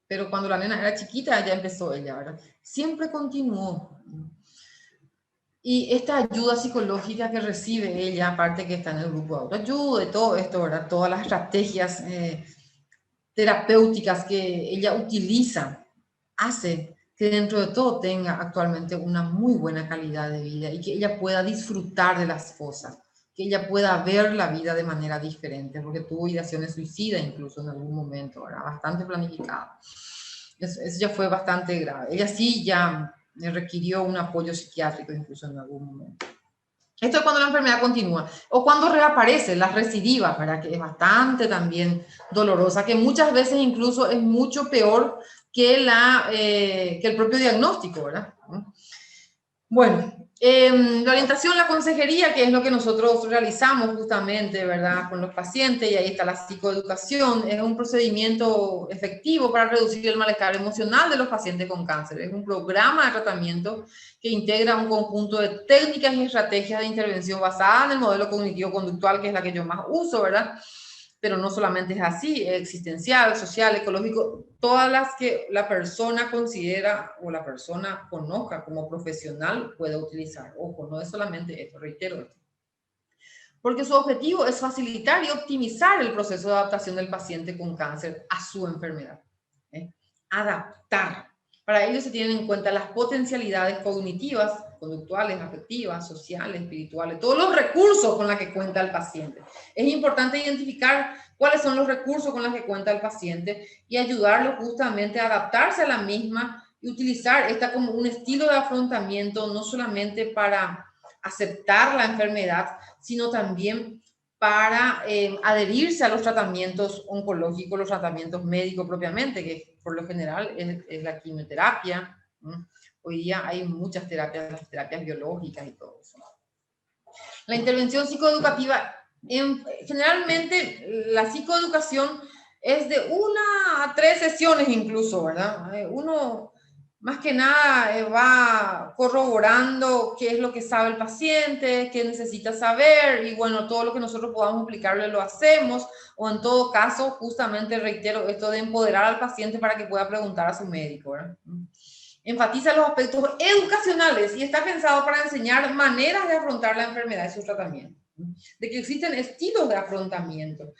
Pero cuando la nena era chiquita ya empezó ella, ¿verdad? Siempre continuó. Y esta ayuda psicológica que recibe ella, aparte que está en el grupo de autoayuda y todo esto, ¿verdad? Todas las estrategias terapéuticas que ella utiliza, hace que dentro de todo tenga actualmente una muy buena calidad de vida y que ella pueda disfrutar de las cosas, que ella pueda ver la vida de manera diferente, porque tuvo ideaciones suicidas incluso en algún momento, ¿verdad? Bastante planificada. Eso ya fue bastante grave. Ella sí ya requirió un apoyo psiquiátrico incluso en algún momento. Esto es cuando la enfermedad continúa o cuando reaparece, las recidivas, ¿verdad? Que es bastante también dolorosa, que muchas veces incluso es mucho peor que el propio diagnóstico, ¿verdad? Bueno, la orientación, la consejería, que es lo que nosotros realizamos justamente, ¿verdad? Con los pacientes, y ahí está la psicoeducación, es un procedimiento efectivo para reducir el malestar emocional de los pacientes con cáncer. Es un programa de tratamiento que integra un conjunto de técnicas y estrategias de intervención basada en el modelo cognitivo-conductual, que es la que yo más uso, ¿verdad? Pero no solamente es así, es existencial, social, ecológico, todas las que la persona considera o la persona conozca como profesional puede utilizar. Ojo, no es solamente esto, reitero esto. Porque su objetivo es facilitar y optimizar el proceso de adaptación del paciente con cáncer a su enfermedad. Adaptar. Para ello se tienen en cuenta las potencialidades cognitivas, conductuales, afectivas, sociales, espirituales, todos los recursos con los que cuenta el paciente. Es importante identificar cuáles son los recursos con los que cuenta el paciente y ayudarlo justamente a adaptarse a la misma y utilizar esta como un estilo de afrontamiento, no solamente para aceptar la enfermedad, sino también para adherirse a los tratamientos oncológicos, los tratamientos médicos propiamente, que por lo general es la quimioterapia. Hoy día hay muchas terapias, las terapias biológicas y todo eso. La intervención psicoeducativa, generalmente la psicoeducación es de 1 a 3 sesiones incluso, ¿verdad? Uno más que nada va corroborando qué es lo que sabe el paciente, qué necesita saber, y bueno, todo lo que nosotros podamos explicarle lo hacemos, o en todo caso, justamente reitero esto de empoderar al paciente para que pueda preguntar a su médico, ¿verdad? Enfatiza los aspectos educacionales y está pensado para enseñar maneras de afrontar la enfermedad y su tratamiento. De que existen estilos de afrontamiento.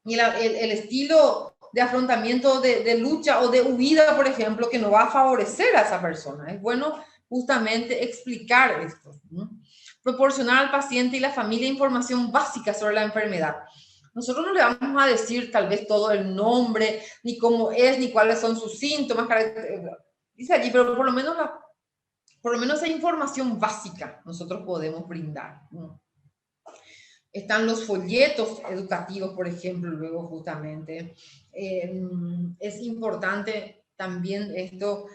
Y el estilo de afrontamiento de lucha o de huida, por ejemplo, que no va a favorecer a esa persona. Es bueno justamente explicar esto, ¿no? Proporcionar al paciente y la familia información básica sobre la enfermedad. Nosotros no le vamos a decir tal vez todo el nombre, ni cómo es, ni cuáles son sus síntomas, dice allí, pero por lo menos esa información básica nosotros podemos brindar, ¿no? Están los folletos educativos, por ejemplo, luego justamente. Es importante también esto,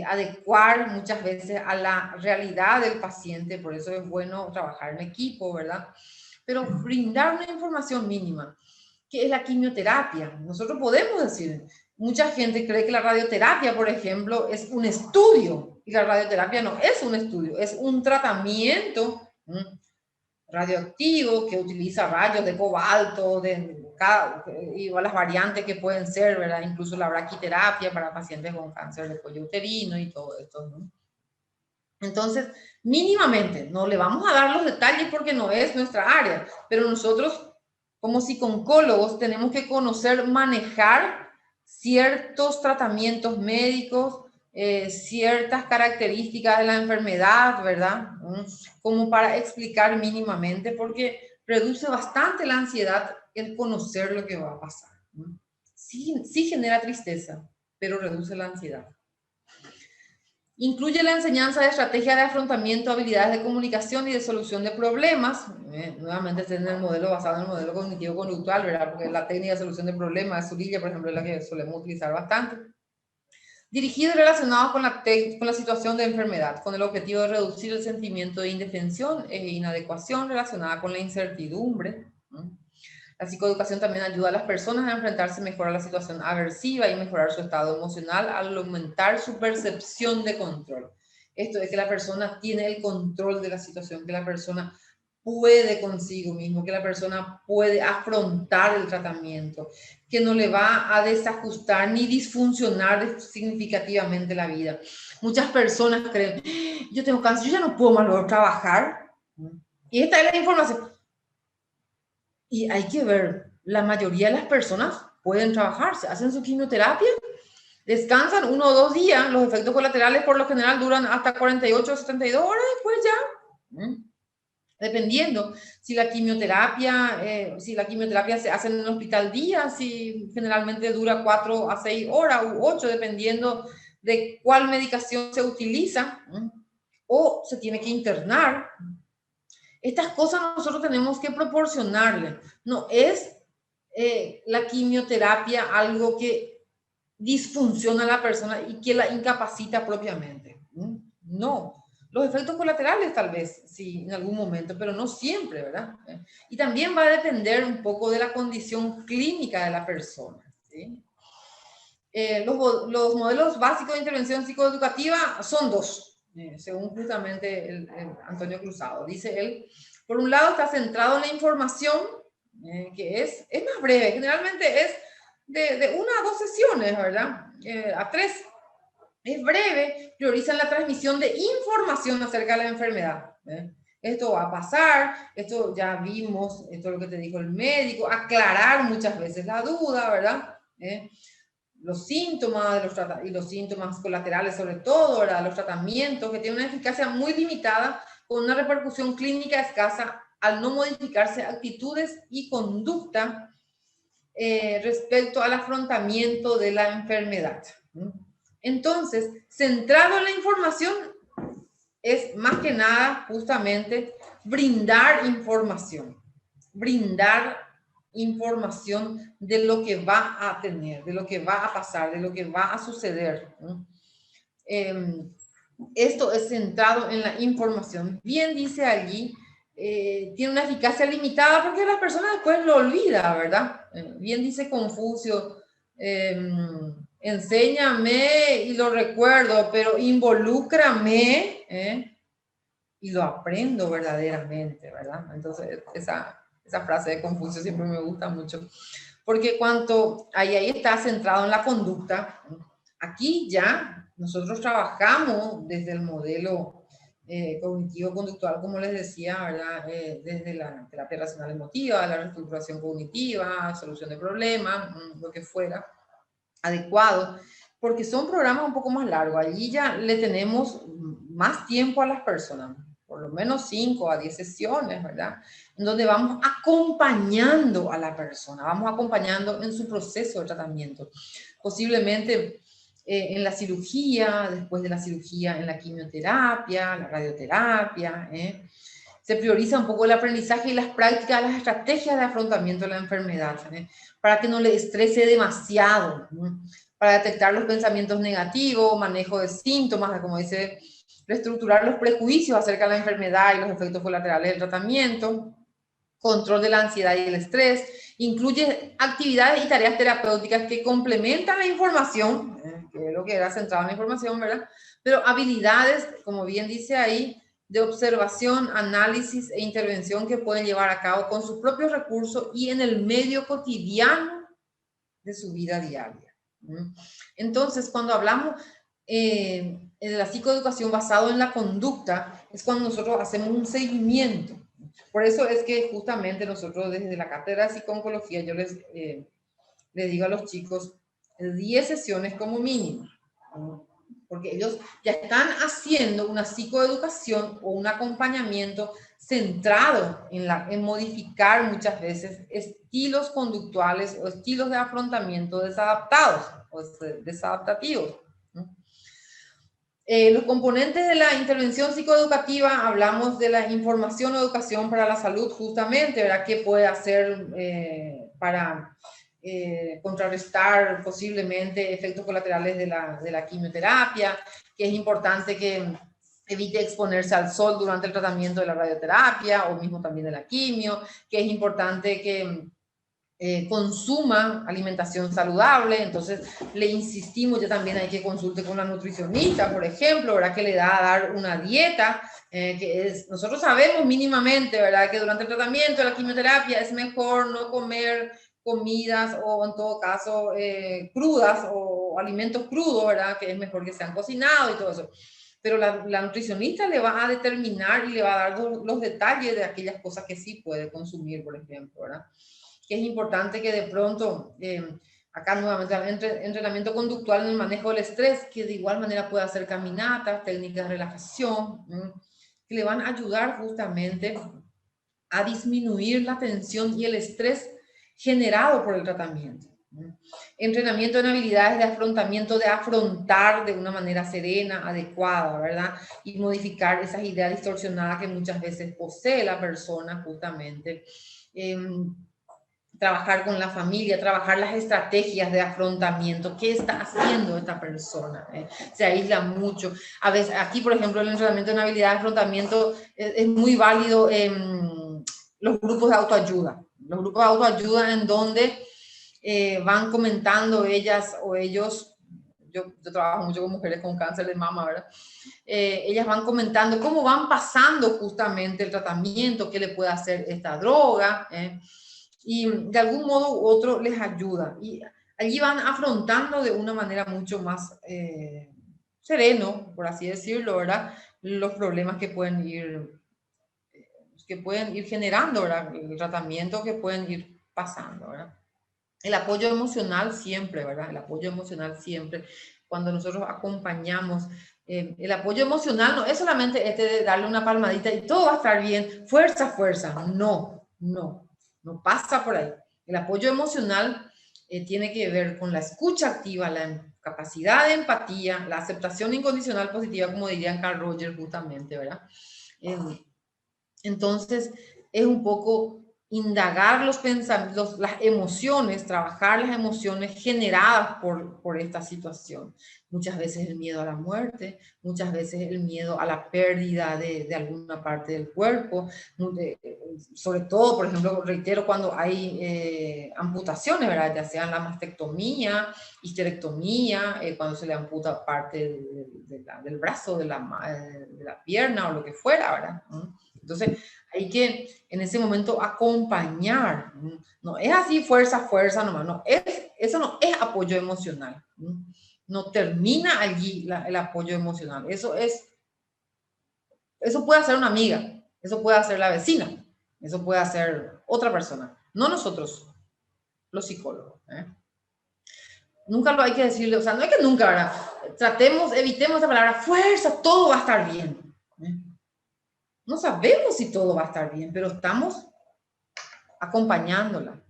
adecuar muchas veces a la realidad del paciente, por eso es bueno trabajar en equipo, ¿verdad? Pero brindar una información mínima, que es la quimioterapia. Nosotros podemos decir, mucha gente cree que la radioterapia, por ejemplo, es un estudio, y la radioterapia no es un estudio, es un tratamiento radioactivo que utiliza rayos de cobalto, igual las variantes que pueden ser, ¿verdad? Incluso la braquiterapia para pacientes con cáncer de cuello uterino y todo esto, ¿no? Entonces, mínimamente, no le vamos a dar los detalles porque no es nuestra área, pero nosotros, como psico-oncólogos, tenemos que conocer, manejar ciertos tratamientos médicos, ciertas características de la enfermedad, ¿verdad? Como para explicar mínimamente, porque reduce bastante la ansiedad el conocer lo que va a pasar. Sí, sí genera tristeza, pero reduce la ansiedad. Incluye la enseñanza de estrategias de afrontamiento, habilidades de comunicación y de solución de problemas. Nuevamente está en el modelo basado en el modelo cognitivo-conductual, ¿verdad? Porque la técnica de solución de problemas, de Zurillo, por ejemplo, es la que solemos utilizar bastante. Dirigido y relacionado con la situación de enfermedad, con el objetivo de reducir el sentimiento de indefensión e inadecuación relacionada con la incertidumbre. La psicoeducación también ayuda a las personas a enfrentarse mejor a la situación aversiva y mejorar su estado emocional al aumentar su percepción de control. Esto es que la persona tiene el control de la situación, que la persona puede consigo mismo, que la persona puede afrontar el tratamiento, que no le va a desajustar ni disfuncionar significativamente la vida. Muchas personas creen, yo tengo cáncer, yo ya no puedo más luego trabajar. Y esta es la información. Y hay que ver, la mayoría de las personas pueden trabajar, se hacen su quimioterapia, descansan 1 o 2 días, los efectos colaterales por lo general duran hasta 48 o 72 horas, después ya, dependiendo si la quimioterapia se hace en el hospital día, si generalmente dura 4 a 6 horas u 8, dependiendo de cuál medicación se utiliza, o se tiene que internar. Estas cosas nosotros tenemos que proporcionarle. No es la quimioterapia algo que disfunciona a la persona y que la incapacita propiamente. No. Los efectos colaterales tal vez, sí, en algún momento, pero no siempre, ¿verdad? Y también va a depender un poco de la condición clínica de la persona, ¿sí? Los modelos básicos de intervención psicoeducativa son 2. Según justamente el Antonio Cruzado. Dice él, por un lado está centrado en la información, que es más breve, generalmente es de 1 a 2 sesiones, ¿verdad? A 3. Es breve, priorizan la transmisión de información acerca de la enfermedad. Esto va a pasar, esto ya vimos, esto es lo que te dijo el médico, aclarar muchas veces la duda, ¿verdad? Los síntomas y los síntomas colaterales sobre todo, ¿verdad? Los tratamientos que tienen una eficacia muy limitada con una repercusión clínica escasa al no modificarse actitudes y conducta respecto al afrontamiento de la enfermedad. Entonces, centrado en la información es más que nada justamente brindar información de lo que va a tener, de lo que va a pasar, de lo que va a suceder. Esto es centrado en la información. Bien dice allí, tiene una eficacia limitada porque la persona después lo olvida, ¿verdad? Bien dice Confucio, enséñame y lo recuerdo, pero involúcrame y lo aprendo verdaderamente, ¿verdad? Entonces, esa frase de Confucio siempre me gusta mucho, porque ahí está centrado en la conducta. Aquí ya nosotros trabajamos desde el modelo cognitivo-conductual, como les decía, ¿verdad? Desde la terapia racional emotiva, la reestructuración cognitiva, solución de problemas, lo que fuera adecuado, porque son programas un poco más largos. Allí ya le tenemos más tiempo a las personas, por lo menos 5 a 10 sesiones, ¿verdad? En donde vamos acompañando a la persona, vamos acompañando en su proceso de tratamiento. Posiblemente en la cirugía, después de la cirugía en la quimioterapia, la radioterapia, se prioriza un poco el aprendizaje y las prácticas, las estrategias de afrontamiento de la enfermedad, para que no le estrese demasiado, para detectar los pensamientos negativos, manejo de síntomas, como dice, reestructurar los prejuicios acerca de la enfermedad y los efectos colaterales del tratamiento, control de la ansiedad y el estrés, incluye actividades y tareas terapéuticas que complementan la información, que es lo que era centrado en la información, ¿verdad? Pero habilidades, como bien dice ahí, de observación, análisis e intervención que pueden llevar a cabo con sus propios recursos y en el medio cotidiano de su vida diaria. Entonces, cuando hablamos de la psicoeducación basado en la conducta, es cuando nosotros hacemos un seguimiento. Por eso es que justamente nosotros desde la cátedra de psico-oncología yo les digo a los chicos 10 sesiones como mínimo, porque ellos ya están haciendo una psicoeducación o un acompañamiento centrado en modificar muchas veces estilos conductuales o estilos de afrontamiento desadaptados o desadaptativos. Los componentes de la intervención psicoeducativa, hablamos de la información o educación para la salud, justamente, ¿verdad? ¿Qué puede hacer para contrarrestar posiblemente efectos colaterales de la quimioterapia? Que es importante que evite exponerse al sol durante el tratamiento de la radioterapia o mismo también de la quimio, que es importante que consuma alimentación saludable. Entonces le insistimos, ya también hay que consulte con la nutricionista, por ejemplo, ¿verdad? Que le da a dar una dieta, que es, nosotros sabemos mínimamente, ¿verdad? Que durante el tratamiento de la quimioterapia es mejor no comer comidas o en todo caso crudas o alimentos crudos, ¿verdad? Que es mejor que sean cocinados y todo eso. Pero la nutricionista le va a determinar y le va a dar los detalles de aquellas cosas que sí puede consumir, por ejemplo, ¿verdad? Que es importante que de pronto, acá nuevamente, entrenamiento conductual en el manejo del estrés, que de igual manera puede hacer caminatas, técnicas de relajación, que le van a ayudar justamente a disminuir la tensión y el estrés generado por el tratamiento. Entrenamiento en habilidades de afrontamiento, de afrontar de una manera serena, adecuada, ¿verdad? Y modificar esas ideas distorsionadas que muchas veces posee la persona justamente. Trabajar con la familia, trabajar las estrategias de afrontamiento. ¿Qué está haciendo esta persona? Se aísla mucho. A veces, aquí, por ejemplo, el entrenamiento en habilidad de afrontamiento es muy válido en los grupos de autoayuda. Los grupos de autoayuda en donde van comentando ellas o ellos, yo trabajo mucho con mujeres con cáncer de mama, ¿verdad? Ellas van comentando cómo van pasando justamente el tratamiento, qué le puede hacer esta droga, y de algún modo u otro les ayuda. Y allí van afrontando de una manera mucho más sereno, por así decirlo, ¿verdad? Los problemas que pueden ir generando, ¿verdad? El tratamiento que pueden ir pasando, ¿verdad? El apoyo emocional siempre, ¿verdad? El apoyo emocional siempre. Cuando nosotros acompañamos, el apoyo emocional no es solamente de darle una palmadita y todo va a estar bien, fuerza, fuerza. No, no, no pasa por ahí. El apoyo emocional tiene que ver con la escucha activa, la capacidad de empatía, la aceptación incondicional positiva, como dirían Carl Rogers justamente, ¿verdad? Entonces, es un poco indagar los pensamientos, las emociones, trabajar las emociones generadas por esta situación. Muchas veces el miedo a la muerte, muchas veces el miedo a la pérdida de alguna parte del cuerpo, sobre todo, por ejemplo, reitero, cuando hay amputaciones, ¿verdad? Ya sean la mastectomía, histerectomía, cuando se le amputa parte del brazo, de la pierna o lo que fuera, ¿verdad? Entonces, hay que en ese momento acompañar. No es así fuerza, fuerza nomás. No, eso no es apoyo emocional. No termina allí el apoyo emocional. Eso puede hacer una amiga, eso puede hacer la vecina, eso puede hacer otra persona, no nosotros, los psicólogos. Nunca lo hay que decirle, o sea, no hay que nunca, ¿verdad? Evitemos esa palabra fuerza, todo va a estar bien. No sabemos si todo va a estar bien, pero estamos acompañándola.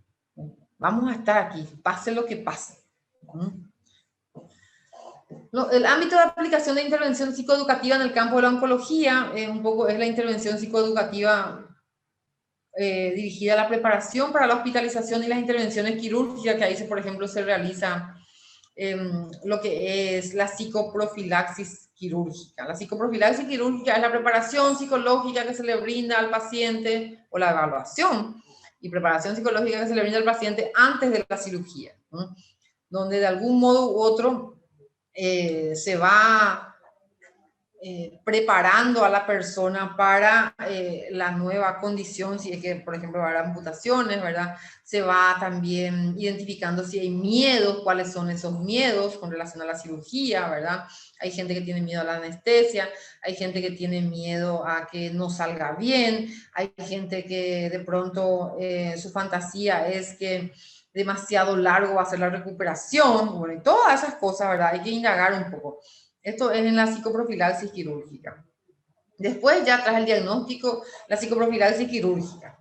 Vamos a estar aquí, pase lo que pase. El ámbito de aplicación de intervención psicoeducativa en el campo de la oncología un poco es la intervención psicoeducativa dirigida a la preparación para la hospitalización y las intervenciones quirúrgicas, que ahí, por ejemplo, se realiza lo que es la psicoprofilaxis quirúrgica. La psicoprofilaxis quirúrgica es la preparación psicológica que se le brinda al paciente, o la evaluación y preparación psicológica que se le brinda al paciente antes de la cirugía, ¿no? Donde de algún modo u otro se va preparando a la persona para la nueva condición, si es que, por ejemplo, va a haber amputaciones, ¿verdad? Se va también identificando si hay miedos, cuáles son esos miedos con relación a la cirugía, ¿verdad? Hay gente que tiene miedo a la anestesia, hay gente que tiene miedo a que no salga bien, hay gente que de pronto su fantasía es que demasiado largo va a ser la recuperación, bueno, y todas esas cosas, ¿verdad? Hay que indagar un poco. Esto es en la psicoprofilaxis quirúrgica. Después, ya tras el diagnóstico, la psicoprofilaxis quirúrgica.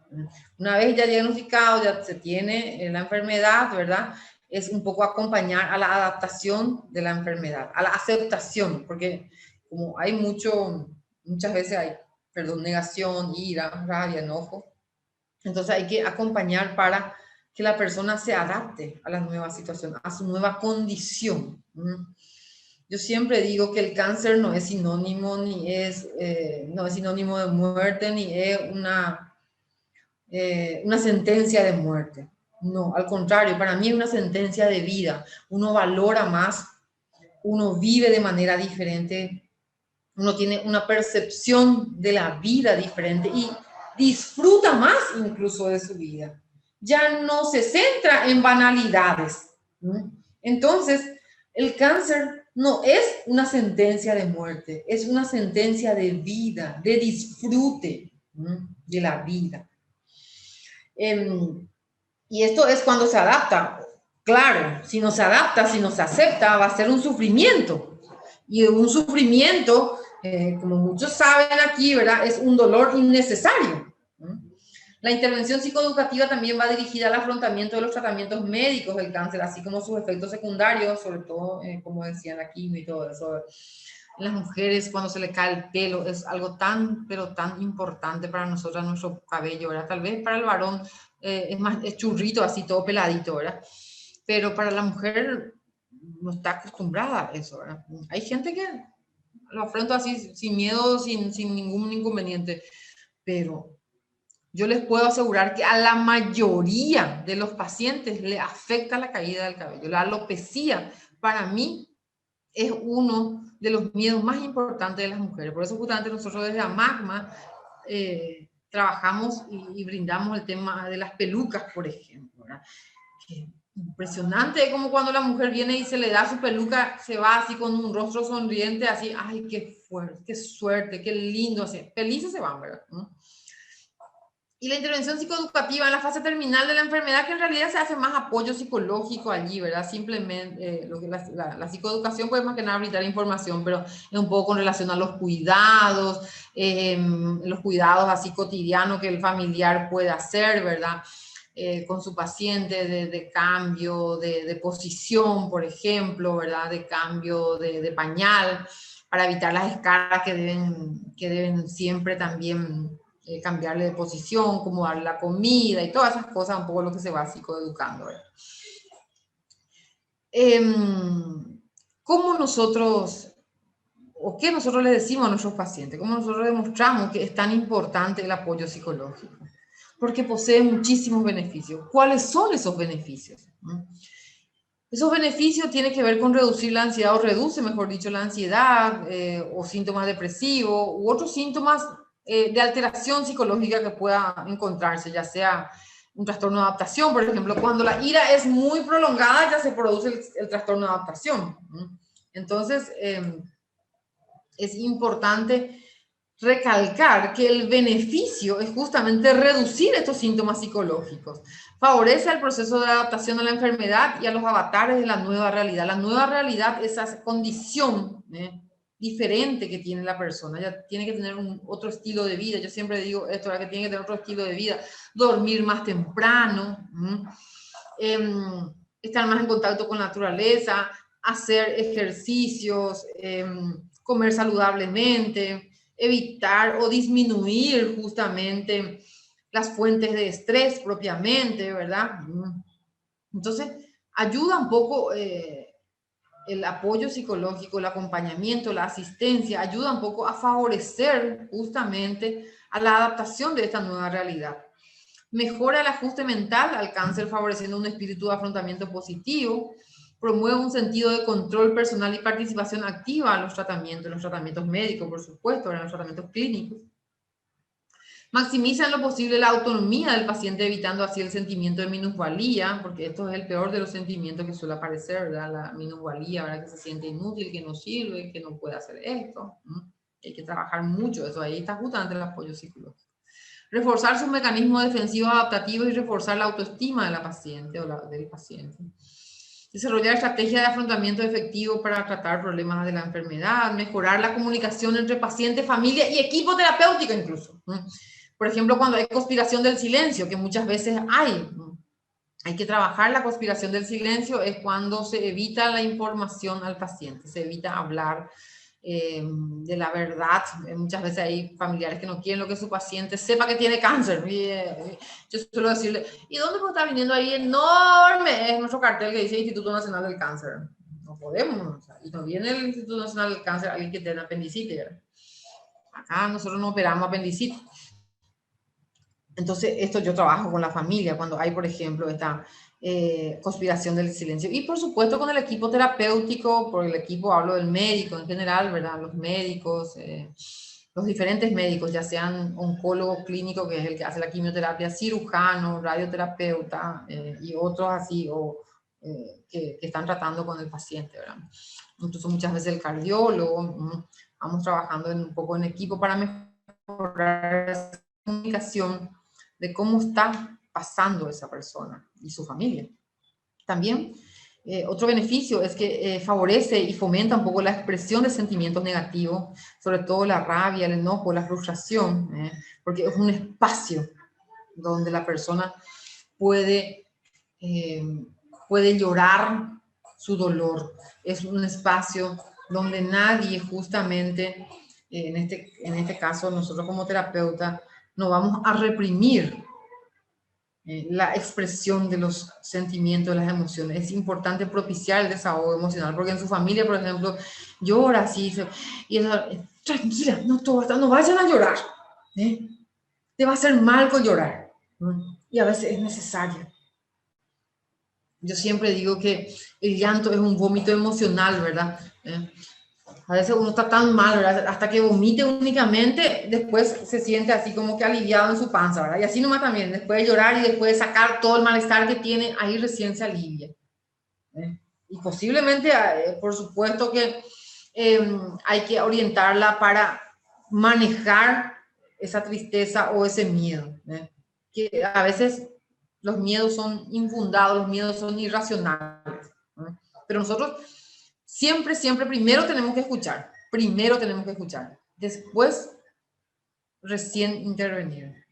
Una vez ya diagnosticado, ya se tiene la enfermedad, ¿verdad? Es un poco acompañar a la adaptación de la enfermedad, a la aceptación, porque como hay muchas veces hay, negación, ira, rabia, enojo. Entonces hay que acompañar para que la persona se adapte a la nueva situación, a su nueva condición. Yo siempre digo que el cáncer no es sinónimo no es sinónimo de muerte, ni es una sentencia de muerte. No, al contrario, para mí es una sentencia de vida. Uno valora más, uno vive de manera diferente, uno tiene una percepción de la vida diferente y disfruta más incluso de su vida. Ya no se centra en banalidades. Entonces, el cáncer no es una sentencia de muerte, es una sentencia de vida, de disfrute de la vida. Y esto es cuando se adapta. Claro, si no se adapta, si no se acepta, va a ser un sufrimiento. Y un sufrimiento, como muchos saben aquí, ¿verdad? Es un dolor innecesario. La intervención psicoeducativa también va dirigida al afrontamiento de los tratamientos médicos del cáncer, así como sus efectos secundarios, sobre todo, como decían la quimio y todo eso. En las mujeres, cuando se le cae el pelo, es algo tan, pero tan importante para nosotras, nuestro cabello, ¿verdad? Tal vez para el varón es churrito, así todo peladito, ¿verdad? Pero para la mujer no está acostumbrada a eso, ¿verdad? Hay gente que lo afronta así, sin miedo, sin ningún inconveniente, pero yo les puedo asegurar que a la mayoría de los pacientes le afecta la caída del cabello. La alopecia, para mí, es uno de los miedos más importantes de las mujeres. Por eso justamente nosotros desde AMAGMA trabajamos y brindamos el tema de las pelucas, por ejemplo, ¿verdad? Que impresionante como cuando la mujer viene y se le da su peluca, se va así con un rostro sonriente, así, ay, qué fuerte, qué suerte, qué lindo, así, felices se van, ¿verdad? Y la intervención psicoeducativa en la fase terminal de la enfermedad, que en realidad se hace más apoyo psicológico allí, ¿verdad? Simplemente lo que la psicoeducación puede más que nada brindar información, pero es un poco con relación a los cuidados así cotidianos que el familiar puede hacer, ¿verdad? Con su paciente de cambio de posición, por ejemplo, ¿verdad? De cambio de pañal, para evitar las escaras que deben siempre también cambiarle de posición, como darle la comida y todas esas cosas, un poco lo que se va psicoeducando. ¿Cómo nosotros, o qué nosotros le decimos a nuestros pacientes? ¿Cómo nosotros demostramos que es tan importante el apoyo psicológico? Porque posee muchísimos beneficios. ¿Cuáles son esos beneficios? Esos beneficios tienen que ver con reducir la ansiedad, o reduce, mejor dicho, la ansiedad, o síntomas depresivos, u otros síntomas de alteración psicológica que pueda encontrarse, ya sea un trastorno de adaptación, por ejemplo. Cuando la ira es muy prolongada, ya se produce el trastorno de adaptación. Entonces, es importante recalcar que el beneficio es justamente reducir estos síntomas psicológicos. Favorece el proceso de adaptación a la enfermedad y a los avatares de la nueva realidad. La nueva realidad es esa condición diferente que tiene la persona. Ya tiene que tener otro estilo de vida. Yo siempre digo esto, que tiene que tener otro estilo de vida. Dormir más temprano, estar más en contacto con la naturaleza, hacer ejercicios, comer saludablemente, evitar o disminuir justamente las fuentes de estrés propiamente, ¿verdad? Entonces, ayuda un poco el apoyo psicológico, el acompañamiento, la asistencia, ayuda un poco a favorecer justamente a la adaptación de esta nueva realidad. Mejora el ajuste mental al cáncer favoreciendo un espíritu de afrontamiento positivo, promueve un sentido de control personal y participación activa en los tratamientos médicos, por supuesto, en los tratamientos clínicos. Maximiza en lo posible la autonomía del paciente, evitando así el sentimiento de minusvalía, porque esto es el peor de los sentimientos que suele aparecer, ¿verdad? La minusvalía, ¿verdad? Que se siente inútil, que no sirve, que no puede hacer esto. Hay que trabajar mucho eso, ahí está justamente el apoyo psicológico. Reforzar sus mecanismos defensivos adaptativos y reforzar la autoestima de la paciente o del paciente. Desarrollar estrategias de afrontamiento efectivo para tratar problemas de la enfermedad, mejorar la comunicación entre paciente, familia y equipo terapéutico incluso. Por ejemplo, cuando hay conspiración del silencio, que muchas veces hay que trabajar la conspiración del silencio, es cuando se evita la información al paciente, se evita hablar de la verdad. Muchas veces hay familiares que no quieren lo que su paciente sepa que tiene cáncer. Yo suelo decirle, ¿y dónde está viniendo ahí enorme? Es nuestro cartel que dice Instituto Nacional del Cáncer. No podemos, o sea, y no viene el Instituto Nacional del Cáncer alguien que tiene apendicitis, ¿verdad? Acá nosotros no operamos apendicitis. Entonces, esto yo trabajo con la familia cuando hay, por ejemplo, esta conspiración del silencio. Y por supuesto con el equipo terapéutico, por el equipo hablo del médico en general, ¿verdad? Los médicos, los diferentes médicos, ya sean oncólogo clínico, que es el que hace la quimioterapia, cirujano, radioterapeuta y otros así, que están tratando con el paciente, ¿verdad? Incluso muchas veces el cardiólogo. Vamos trabajando un poco en equipo para mejorar la comunicación de cómo está pasando esa persona y su familia. También, otro beneficio es que favorece y fomenta un poco la expresión de sentimientos negativos, sobre todo la rabia, el enojo, la frustración, porque es un espacio donde la persona puede llorar su dolor. Es un espacio donde nadie justamente, en este caso nosotros como terapeuta, no vamos a reprimir la expresión de los sentimientos, de las emociones. Es importante propiciar el desahogo emocional, porque en su familia, por ejemplo, llora así, y tranquila, no vayan a llorar, te va a hacer mal con llorar, y a veces es necesario. Yo siempre digo que el llanto es un vómito emocional, ¿verdad? A veces uno está tan mal, ¿verdad? Hasta que vomite únicamente, después se siente así como que aliviado en su panza, ¿verdad? Y así nomás también, después de llorar y después de sacar todo el malestar que tiene, ahí recién se alivia. Y posiblemente, por supuesto que hay que orientarla para manejar esa tristeza o ese miedo, que a veces los miedos son infundados, los miedos son irracionales, pero nosotros siempre, primero tenemos que escuchar, después recién intervenir.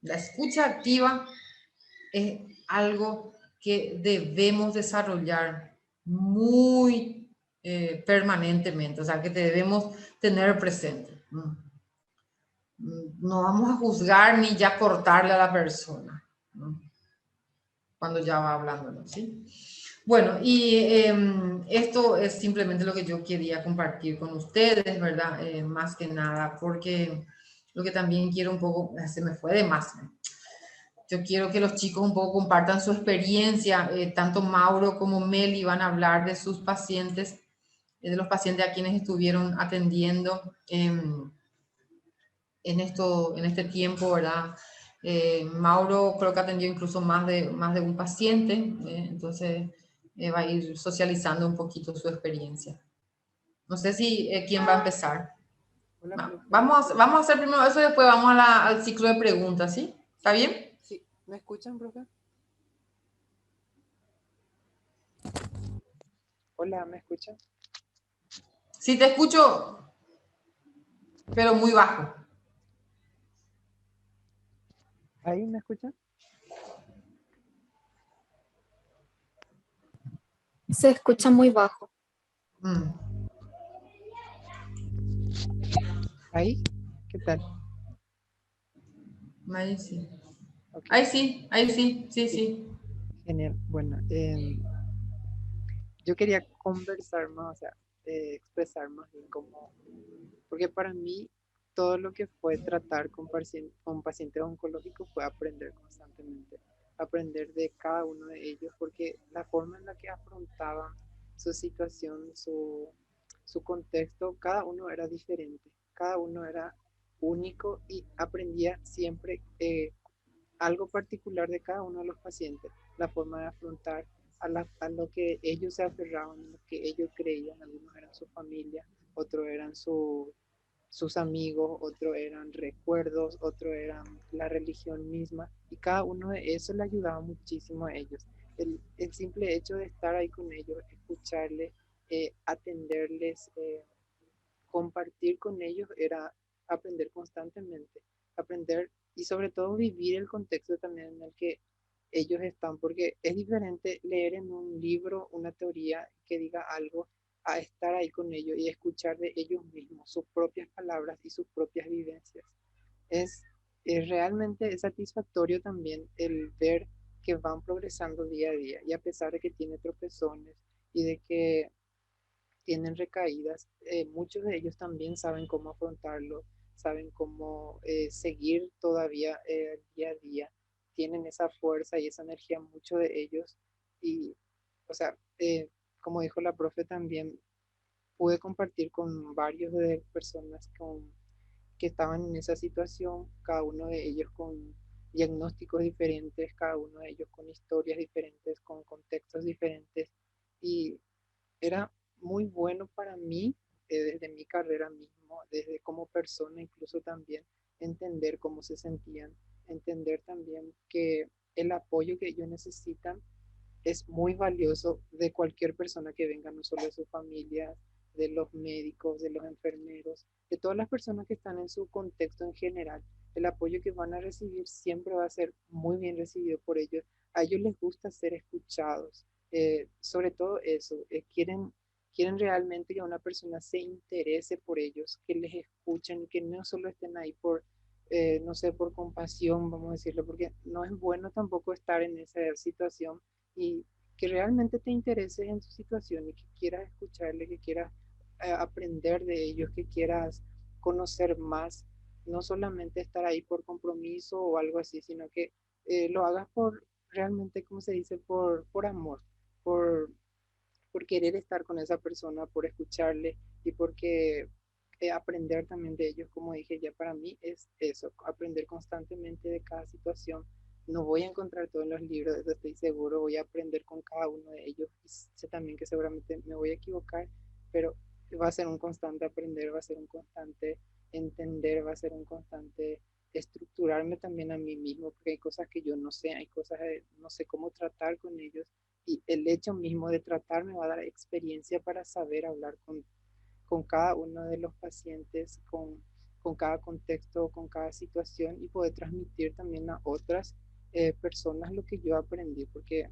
La escucha activa es algo que debemos desarrollar muy permanentemente, o sea, que debemos tener presente. No vamos a juzgar ni ya cortarle a la persona, cuando ya va hablando, ¿sí? Bueno, y esto es simplemente lo que yo quería compartir con ustedes, ¿verdad? Más que nada, porque lo que también quiero un poco, se me fue de más. Yo quiero que los chicos un poco compartan su experiencia. Tanto Mauro como Meli van a hablar de sus pacientes, de los pacientes a quienes estuvieron atendiendo en este tiempo, ¿verdad? Mauro creo que atendió incluso más de un paciente, entonces va a ir socializando un poquito su experiencia. No sé si quién va a empezar. Hola, profe. Vamos a hacer primero eso y después vamos al ciclo de preguntas, ¿sí? ¿Está bien? Sí, ¿me escuchan, profe? Hola, ¿me escuchan? Sí, te escucho, pero muy bajo. ¿Ahí me escuchan? Se escucha muy bajo. Mm. ¿Ahí? ¿Qué tal? Ahí sí. Ok, Ahí sí, sí, sí, sí. genial. Bueno, yo quería conversar más, o sea, expresar más bien como, porque para mí todo lo que fue tratar con pacientes oncológicos fue aprender constantemente, aprender de cada uno de ellos, porque la forma en la que afrontaban su situación, su contexto, cada uno era diferente, cada uno era único y aprendía siempre algo particular de cada uno de los pacientes, la forma de afrontar a lo que ellos se aferraban, a lo que ellos creían. Algunos eran su familia, otros eran sus amigos, otros eran recuerdos, otros eran la religión misma, y cada uno de eso le ayudaba muchísimo a ellos. El simple hecho de estar ahí con ellos, escucharles, atenderles, compartir con ellos era aprender constantemente, aprender y sobre todo vivir el contexto también en el que ellos están, porque es diferente leer en un libro una teoría que diga algo a estar ahí con ellos y escuchar de ellos mismos sus propias palabras y sus propias vivencias. Es, es realmente satisfactorio también el ver que van progresando día a día y a pesar de que tiene tropezones y de que tienen recaídas, muchos de ellos también saben cómo afrontarlo, saben cómo seguir todavía día a día, tienen esa fuerza y esa energía, muchos de ellos. Y, o sea, como dijo la profe también, pude compartir con varios de personas que estaban en esa situación, cada uno de ellos con diagnósticos diferentes, cada uno de ellos con historias diferentes, con contextos diferentes. Y era muy bueno para mí, desde mi carrera mismo, desde como persona incluso también, entender cómo se sentían, entender también que el apoyo que ellos necesitan es muy valioso de cualquier persona que venga, no solo de su familia, de los médicos, de los enfermeros, de todas las personas que están en su contexto en general. El apoyo que van a recibir siempre va a ser muy bien recibido por ellos. A ellos les gusta ser escuchados, sobre todo eso, quieren realmente que una persona se interese por ellos, que les escuchen, que no solo estén ahí por, no sé, por compasión, vamos a decirlo, porque no es bueno tampoco estar en esa situación y que realmente te intereses en su situación y que quieras escucharle, que quieras aprender de ellos, que quieras conocer más, no solamente estar ahí por compromiso o algo así, sino que lo hagas por realmente, como se dice, por amor, por, por querer estar con esa persona, por escucharle y porque aprender también de ellos, como dije ya para mí, es eso, aprender constantemente de cada situación. No voy a encontrar todo en los libros, de eso estoy seguro, voy a aprender con cada uno de ellos y sé también que seguramente me voy a equivocar, pero va a ser un constante aprender, va a ser un constante entender, va a ser un constante estructurarme también a mí mismo, porque hay cosas que yo no sé, hay cosas que no sé cómo tratar con ellos y el hecho mismo de tratar me va a dar experiencia para saber hablar con cada uno de los pacientes, con cada contexto, con cada situación y poder transmitir también a otras personas lo que yo aprendí, porque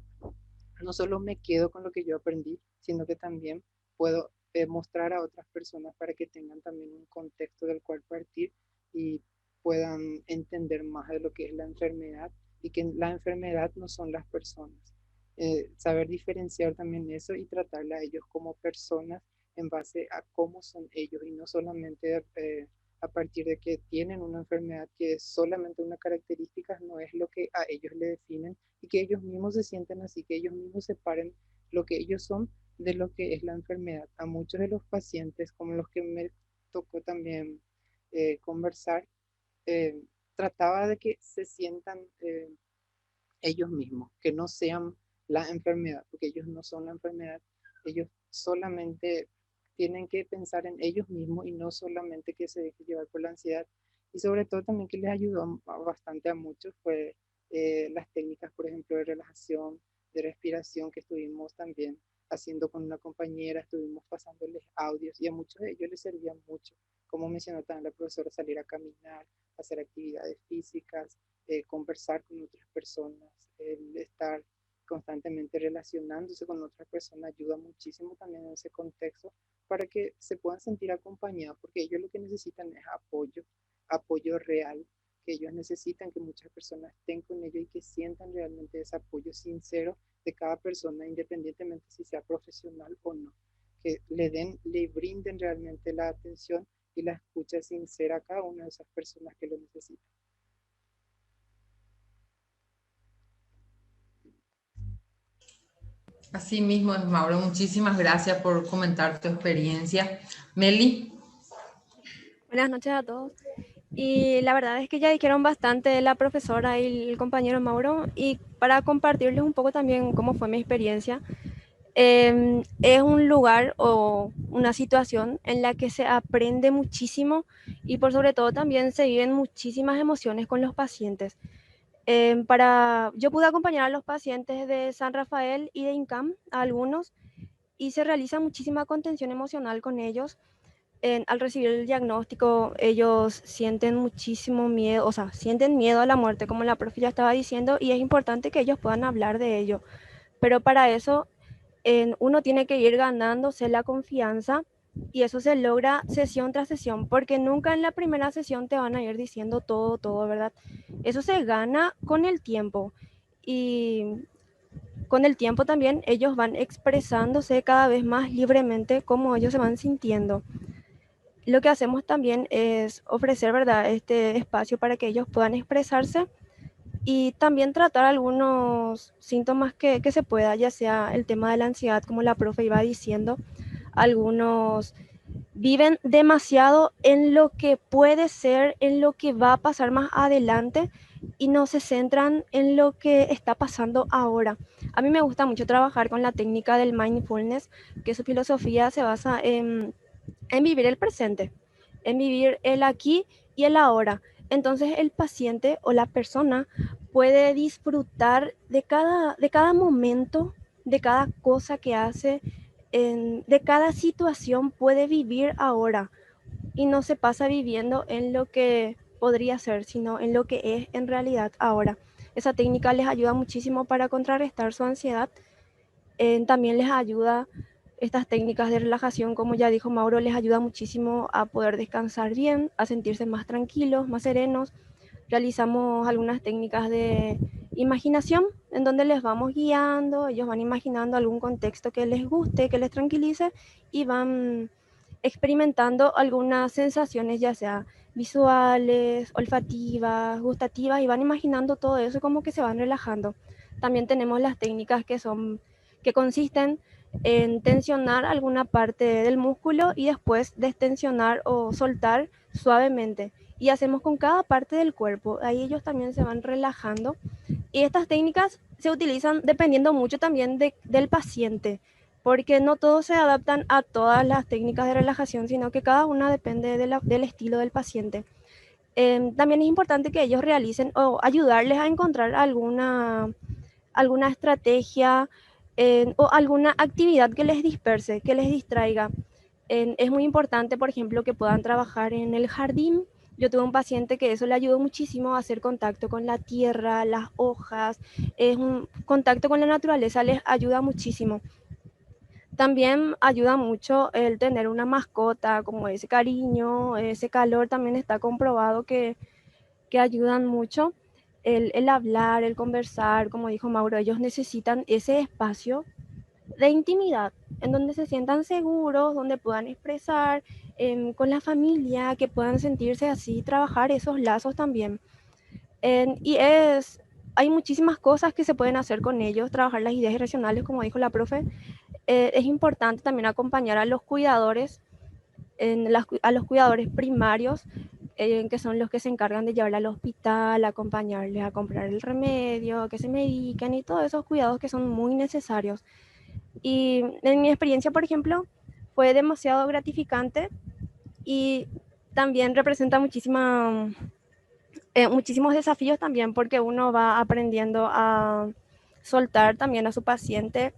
no solo me quedo con lo que yo aprendí, sino que también puedo mostrar a otras personas para que tengan también un contexto del cual partir y puedan entender más de lo que es la enfermedad y que la enfermedad no son las personas. Saber diferenciar también eso y tratarla a ellos como personas en base a cómo son ellos y no solamente a partir de que tienen una enfermedad que es solamente una característica, no es lo que a ellos le definen y que ellos mismos se sienten así, que ellos mismos separen lo que ellos son de lo que es la enfermedad. A muchos de los pacientes, como los que me tocó también conversar, eh, trataba de que se sientan ellos mismos, que no sean la enfermedad, porque ellos no son la enfermedad, ellos solamente tienen que pensar en ellos mismos y no solamente que se deje llevar por la ansiedad. Y sobre todo también que les ayudó bastante a muchos fue las técnicas, por ejemplo, de relajación, de respiración que estuvimos también haciendo con una compañera, estuvimos pasándoles audios y a muchos de ellos les servían mucho. Como mencionó también la profesora, salir a caminar, hacer actividades físicas, conversar con otras personas, el estar constantemente relacionándose con otras personas ayuda muchísimo también en ese contexto para que se puedan sentir acompañados, porque ellos lo que necesitan es apoyo, apoyo real, que ellos necesitan que muchas personas estén con ellos y que sientan realmente ese apoyo sincero de cada persona, independientemente si sea profesional o no, que le brinden realmente la atención y la escucha sincera a cada una de esas personas que lo necesitan. Así mismo es, Mauro. Muchísimas gracias por comentar tu experiencia. Meli. Buenas noches a todos. Y la verdad es que ya dijeron bastante la profesora y el compañero Mauro. Y para compartirles un poco también cómo fue mi experiencia, es un lugar o una situación en la que se aprende muchísimo y por sobre todo también se viven muchísimas emociones con los pacientes. Yo pude acompañar a los pacientes de San Rafael y de INCAM, a algunos, y se realiza muchísima contención emocional con ellos. Al recibir el diagnóstico, ellos sienten muchísimo miedo, o sea, sienten miedo a la muerte, como la profe ya estaba diciendo, y es importante que ellos puedan hablar de ello. Pero para eso, uno tiene que ir ganándose la confianza y eso se logra sesión tras sesión, porque nunca en la primera sesión te van a ir diciendo todo, ¿verdad? Eso se gana con el tiempo y con el tiempo también ellos van expresándose cada vez más libremente cómo ellos se van sintiendo. Lo que hacemos también es ofrecer, ¿verdad?, este espacio para que ellos puedan expresarse y también tratar algunos síntomas que se pueda, ya sea el tema de la ansiedad, como la profe iba diciendo. Algunos viven demasiado en lo que puede ser, en lo que va a pasar más adelante y no se centran en lo que está pasando ahora. A mí me gusta mucho trabajar con la técnica del mindfulness, que su filosofía se basa en vivir el presente, en vivir el aquí y el ahora. Entonces el paciente o la persona puede disfrutar de cada momento, de cada cosa que hace, de cada situación puede vivir ahora y no se pasa viviendo en lo que podría ser, sino en lo que es en realidad ahora. Esa técnica les ayuda muchísimo para contrarrestar su ansiedad. También les ayuda estas técnicas de relajación, como ya dijo Mauro, les ayuda muchísimo a poder descansar bien, a sentirse más tranquilos, más serenos. Realizamos algunas técnicas de imaginación en donde les vamos guiando, ellos van imaginando algún contexto que les guste, que les tranquilice y van experimentando algunas sensaciones, ya sea visuales, olfativas, gustativas, y van imaginando todo eso como que se van relajando. También tenemos las técnicas que consisten en tensionar alguna parte del músculo y después destensionar o soltar suavemente. Y hacemos con cada parte del cuerpo. Ahí ellos también se van relajando. Y estas técnicas se utilizan dependiendo mucho también del paciente, porque no todos se adaptan a todas las técnicas de relajación, sino que cada una depende del estilo del paciente. También es importante que ellos realicen o ayudarles a encontrar alguna estrategia o alguna actividad que les disperse, que les distraiga. Es muy importante, por ejemplo, que puedan trabajar en el jardín. Yo tuve un paciente que eso le ayudó muchísimo a hacer contacto con la tierra, las hojas, es un contacto con la naturaleza les ayuda muchísimo. También ayuda mucho el tener una mascota, como ese cariño, ese calor, también está comprobado que ayudan mucho. El hablar, el conversar, como dijo Mauro, ellos necesitan ese espacio de intimidad, en donde se sientan seguros, donde puedan expresar con la familia, que puedan sentirse así, trabajar esos lazos también. Hay muchísimas cosas que se pueden hacer con ellos, trabajar las ideas irracionales, como dijo la profe. Es importante también acompañar a los cuidadores, a los cuidadores primarios, que son los que se encargan de llevarla al hospital, acompañarles a comprar el remedio, que se mediquen y todos esos cuidados que son muy necesarios. Y en mi experiencia, por ejemplo, fue demasiado gratificante y también representa muchísimos desafíos también, porque uno va aprendiendo a soltar también a su paciente,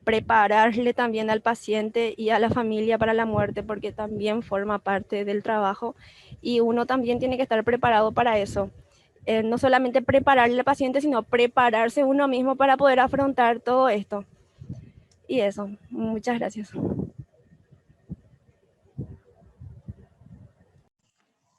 prepararle también al paciente y a la familia para la muerte, porque también forma parte del trabajo y uno también tiene que estar preparado para eso. No solamente prepararle al paciente, sino prepararse uno mismo para poder afrontar todo esto. Y eso, muchas gracias.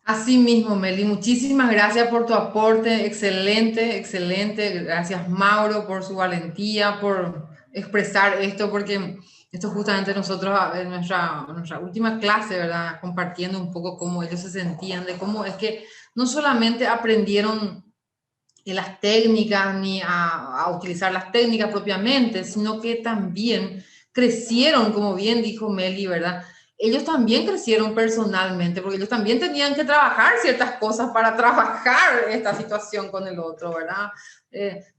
Así mismo, Meli, muchísimas gracias por tu aporte, excelente, excelente. Gracias, Mauro, por su valentía, por expresar esto, porque esto justamente nosotros en nuestra última clase, ¿verdad? Compartiendo un poco cómo ellos se sentían, de cómo es que no solamente aprendieron las técnicas ni a utilizar las técnicas propiamente, sino que también crecieron, como bien dijo Meli, ¿verdad? Ellos también crecieron personalmente, porque ellos también tenían que trabajar ciertas cosas para trabajar esta situación con el otro, ¿verdad?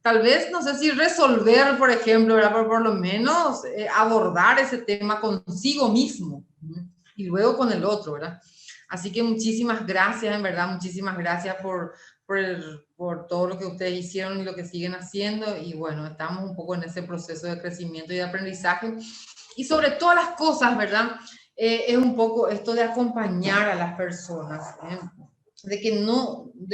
Tal vez, no sé si resolver, por ejemplo, ¿verdad? Pero por lo menos abordar ese tema consigo mismo, ¿no? Y luego con el otro, ¿verdad? Así que muchísimas gracias, en verdad, muchísimas gracias por todo lo que ustedes hicieron y lo que siguen haciendo. Y bueno, estamos un poco en ese proceso de crecimiento y de aprendizaje. Y sobre todas las cosas, ¿verdad? Es un poco esto de acompañar a las personas, ¿eh? de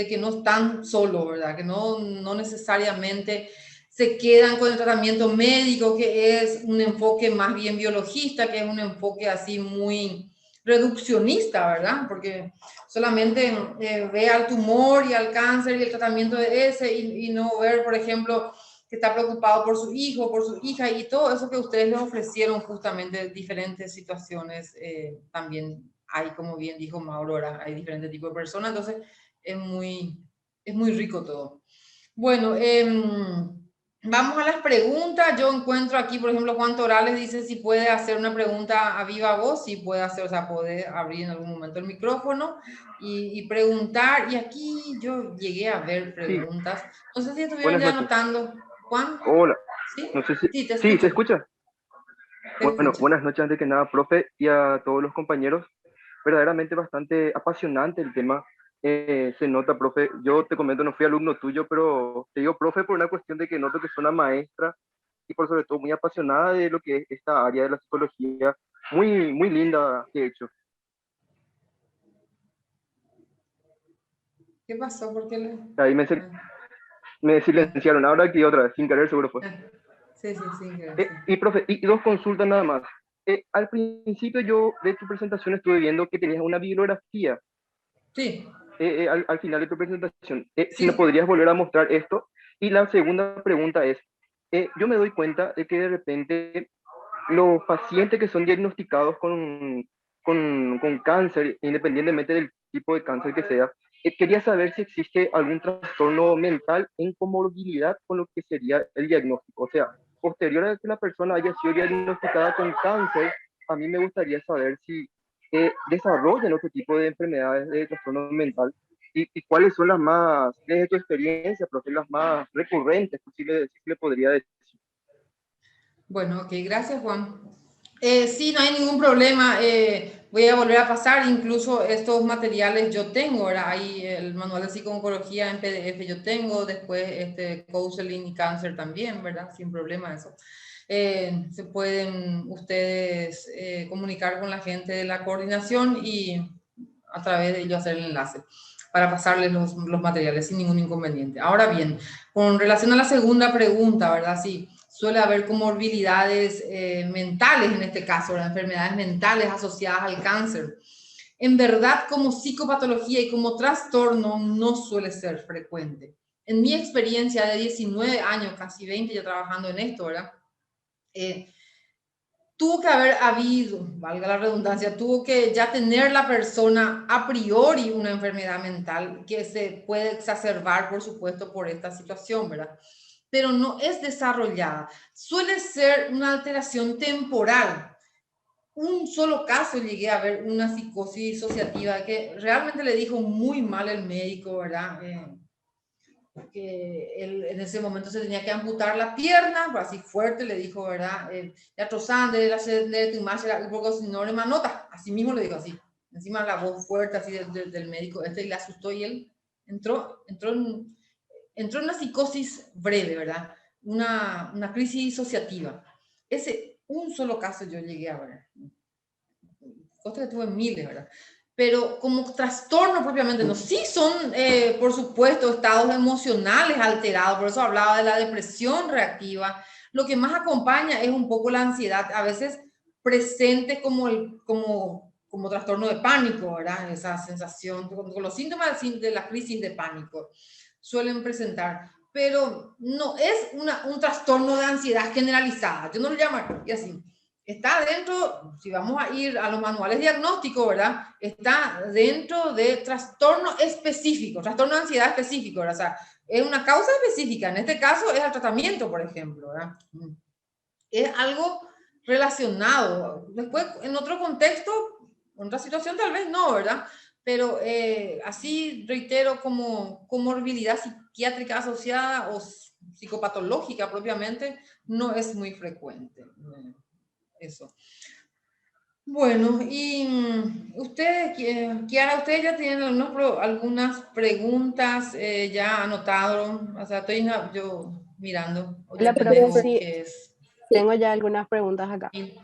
que no están solos, ¿verdad? Que no necesariamente se quedan con el tratamiento médico, que es un enfoque más bien biologista, que es un enfoque así muy reduccionista, ¿verdad? Porque solamente ve al tumor y al cáncer y el tratamiento de ese y no ver, por ejemplo, que está preocupado por su hijo, por su hija y todo eso que ustedes les ofrecieron justamente diferentes situaciones. También hay, como bien dijo Mauro, hay diferentes tipos de personas, entonces es muy rico todo. Bueno, vamos a las preguntas. Yo encuentro aquí, por ejemplo, Juan Torales dice si puede hacer una pregunta a viva voz, si puede hacer, o sea, puede abrir en algún momento el micrófono y preguntar. Y aquí yo llegué a ver preguntas. No sé si estuvieron Buenas ya noches. anotando. Juan, Hola. ¿sí? No sé si... Sí, te Sí, ¿se escucho. escucha? Te Bueno, escucho. buenas noches antes que nada, profe, y a todos los compañeros. Verdaderamente bastante apasionante el tema. Se nota, profe. Yo te comento, no fui alumno tuyo, pero te digo, profe, por una cuestión de que noto que es una maestra y por sobre todo muy apasionada de lo que es esta área de la psicología. Muy, muy linda, de hecho. ¿Qué pasó? ¿Por qué Ahí me silenciaron. Ahora aquí otra vez, sin querer, seguro fue. Sí, sí, sí, sí. Y profe, y dos consultas nada más. Al principio yo de tu presentación estuve viendo que tenías una bibliografía Sí, al final de tu presentación. Si me sí. podrías volver a mostrar esto. Y la segunda pregunta es, yo me doy cuenta de que de repente los pacientes que son diagnosticados con cáncer, independientemente del tipo de cáncer que sea, quería saber si existe algún trastorno mental en comorbilidad con lo que sería el diagnóstico. O sea, posterior a que la persona haya sido diagnosticada con cáncer, a mí me gustaría saber si desarrollan otro tipo de enfermedades de trastorno mental y cuáles son las más, desde tu experiencia, profe, las más recurrentes, si le podría decir. Bueno, ok, gracias, Juan. Sí, no hay ningún problema. Voy a volver a pasar. Incluso estos materiales yo tengo, ¿verdad? Ahí el manual de psico-oncología en PDF yo tengo. Después counseling y cáncer también, ¿verdad? Sin problema eso. Se pueden ustedes comunicar con la gente de la coordinación y a través de ellos hacer el enlace para pasarles los materiales sin ningún inconveniente. Ahora bien, con relación a la segunda pregunta, ¿verdad? Sí, suele haber comorbilidades mentales en este caso, ¿verdad? Enfermedades mentales asociadas al cáncer. En verdad, como psicopatología y como trastorno, no suele ser frecuente. En mi experiencia de 19 años, casi 20 ya trabajando en esto, ¿verdad? Tuvo que haber habido, valga la redundancia, tuvo que ya tener la persona a priori una enfermedad mental que se puede exacerbar, por supuesto, por esta situación, ¿verdad? Pero no es desarrollada. Suele ser una alteración temporal. Un solo caso llegué a ver una psicosis disociativa que realmente le dijo muy mal el médico, ¿verdad? que él en ese momento se tenía que amputar la pierna, pero así fuerte le dijo, ¿verdad? Ya trozando, de tu imagen, porque si no le manota, así mismo le dijo así, encima la voz fuerte así del médico y le asustó y él entró en una psicosis breve, ¿verdad? Una crisis disociativa. Ese, un solo caso yo llegué a ver. Cosas que tuve miles, ¿verdad? Pero como trastorno propiamente no. Sí son, por supuesto, estados emocionales alterados, por eso hablaba de la depresión reactiva. Lo que más acompaña es un poco la ansiedad, a veces presente como trastorno de pánico, ¿verdad? Esa sensación, con los síntomas de la crisis de pánico suelen presentar, pero no es un trastorno de ansiedad generalizada, yo no lo llamaría así. Está dentro, si vamos a ir a los manuales diagnósticos, ¿verdad? Está dentro de trastorno específico, trastorno de ansiedad específico, ¿verdad? O sea, es una causa específica, en este caso es el tratamiento, por ejemplo, ¿verdad? Es algo relacionado. Después, en otro contexto, en otra situación tal vez no, ¿verdad? Pero así, reitero, como comorbilidad psiquiátrica asociada o psicopatológica propiamente, no es muy frecuente. Eso. Bueno, y ustedes, Kiara, ustedes ya tienen algunas preguntas ya anotaron. O sea, estoy yo mirando. La profe, sí, tengo ya algunas preguntas acá. Sí.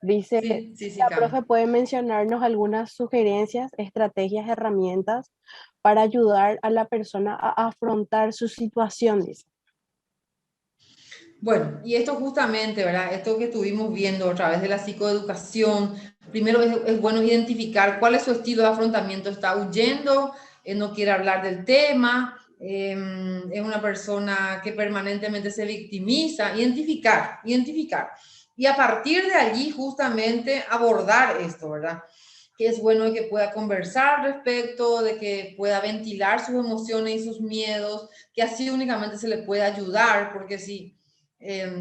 Dice, sí, la profe puede mencionarnos algunas sugerencias, estrategias, herramientas para ayudar a la persona a afrontar su situación, dice. Bueno, y esto justamente, ¿verdad? Esto que estuvimos viendo a través de la psicoeducación, primero es bueno identificar cuál es su estilo de afrontamiento. ¿Está huyendo? ¿No quiere hablar del tema? ¿Es una persona que permanentemente se victimiza? Identificar. Y a partir de allí justamente abordar esto, ¿verdad? Que es bueno que pueda conversar al respecto, de que pueda ventilar sus emociones y sus miedos, que así únicamente se le puede ayudar, porque si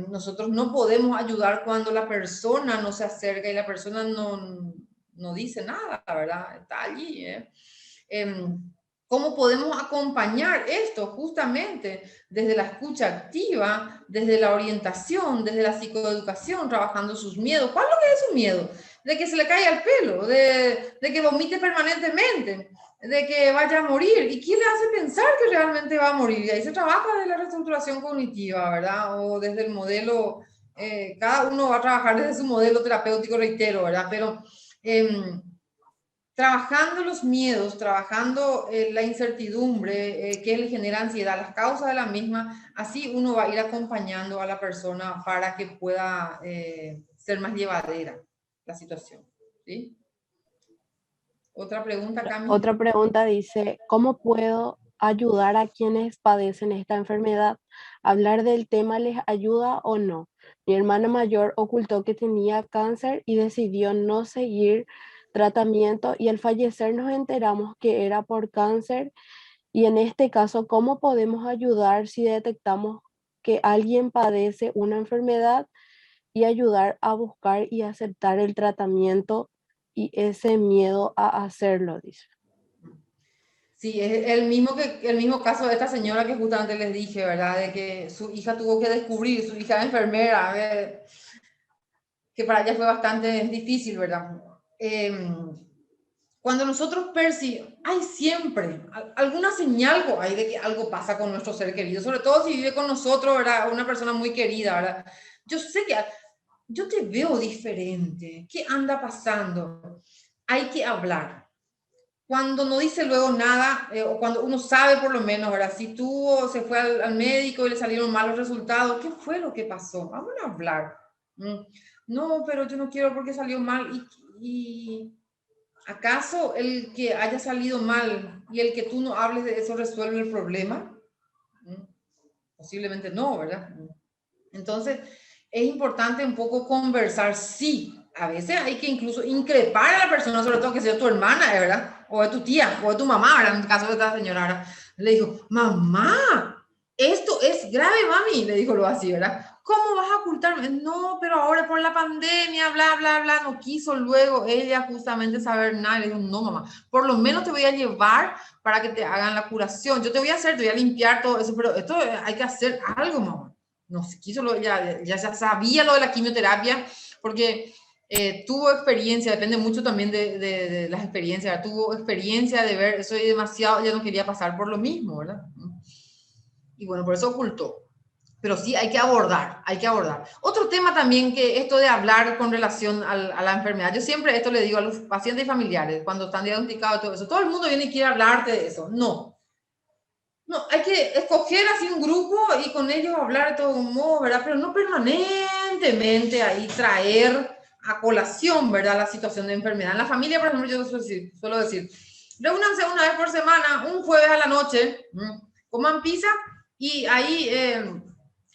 nosotros no podemos ayudar cuando la persona no se acerca y la persona no dice nada, ¿verdad? Está allí, ¿eh? ¿Cómo podemos acompañar esto? Justamente desde la escucha activa, desde la orientación, desde la psicoeducación, trabajando sus miedos. ¿Cuál es lo que es su miedo? De que se le caiga el pelo, de que vomite permanentemente, de que vaya a morir. ¿Y quién le hace pensar que realmente va a morir? Y ahí se trabaja desde la reestructuración cognitiva, ¿verdad? O desde el modelo, cada uno va a trabajar desde su modelo terapéutico, reitero, ¿verdad? Pero trabajando los miedos, trabajando la incertidumbre que le genera ansiedad, las causas de la misma, así uno va a ir acompañando a la persona para que pueda ser más llevadera la situación, ¿sí? Otra pregunta, Cami. Otra pregunta dice, ¿cómo puedo ayudar a quienes padecen esta enfermedad? ¿Hablar del tema les ayuda o no? Mi hermana mayor ocultó que tenía cáncer y decidió no seguir tratamiento y al fallecer nos enteramos que era por cáncer y en este caso, ¿cómo podemos ayudar si detectamos que alguien padece una enfermedad y ayudar a buscar y aceptar el tratamiento y ese miedo a hacerlo, dice? Sí, es el mismo caso de esta señora que justamente les dije, ¿verdad? De que su hija tuvo que descubrir, su hija enfermera, que para ella fue bastante difícil, ¿verdad? Cuando nosotros percibimos, hay siempre alguna señal hay de que algo pasa con nuestro ser querido, sobre todo si vive con nosotros, ¿verdad? Una persona muy querida, ¿verdad? Yo sé que yo te veo diferente, ¿qué anda pasando? Hay que hablar. Cuando no dice luego nada, o cuando uno sabe por lo menos, ¿verdad? Si se fue al médico y le salieron malos resultados, ¿qué fue lo que pasó? Vamos a hablar. No, pero yo no quiero porque salió mal. ¿Y acaso el que haya salido mal y el que tú no hables de eso resuelve el problema? Posiblemente no, ¿verdad? Entonces, es importante un poco conversar, sí. A veces hay que incluso increpar a la persona, sobre todo que sea tu hermana, ¿verdad? O de tu tía, o de tu mamá, ¿verdad? En el caso de esta señora, ¿verdad? Le dijo, mamá, esto es grave, mami, le dijo lo así, ¿verdad? ¿cómo vas a ocultarme? No, pero ahora por la pandemia, bla, bla, bla, no quiso luego ella justamente saber nada. Le dijo, no, mamá, por lo menos te voy a llevar para que te hagan la curación. Yo te voy a hacer, te voy a limpiar todo eso, pero esto hay que hacer algo, mamá. No se quiso, ya sabía lo de la quimioterapia, porque tuvo experiencia, depende mucho también de las experiencias, tuvo experiencia de ver eso y demasiado, ya no quería pasar por lo mismo, ¿verdad? Y bueno, por eso ocultó. Pero sí hay que abordar, hay que abordar. Otro tema también que esto de hablar con relación a la enfermedad, yo siempre esto le digo a los pacientes y familiares cuando están diagnosticados todo eso, todo el mundo viene y quiere hablarte de eso, no. No, hay que escoger así un grupo y con ellos hablar de todo un modo, ¿verdad? Pero no permanentemente ahí traer a colación, ¿verdad? La situación de enfermedad. En la familia, por ejemplo, yo suelo decir, reúnanse una vez por semana, un jueves a la noche, coman pizza y ahí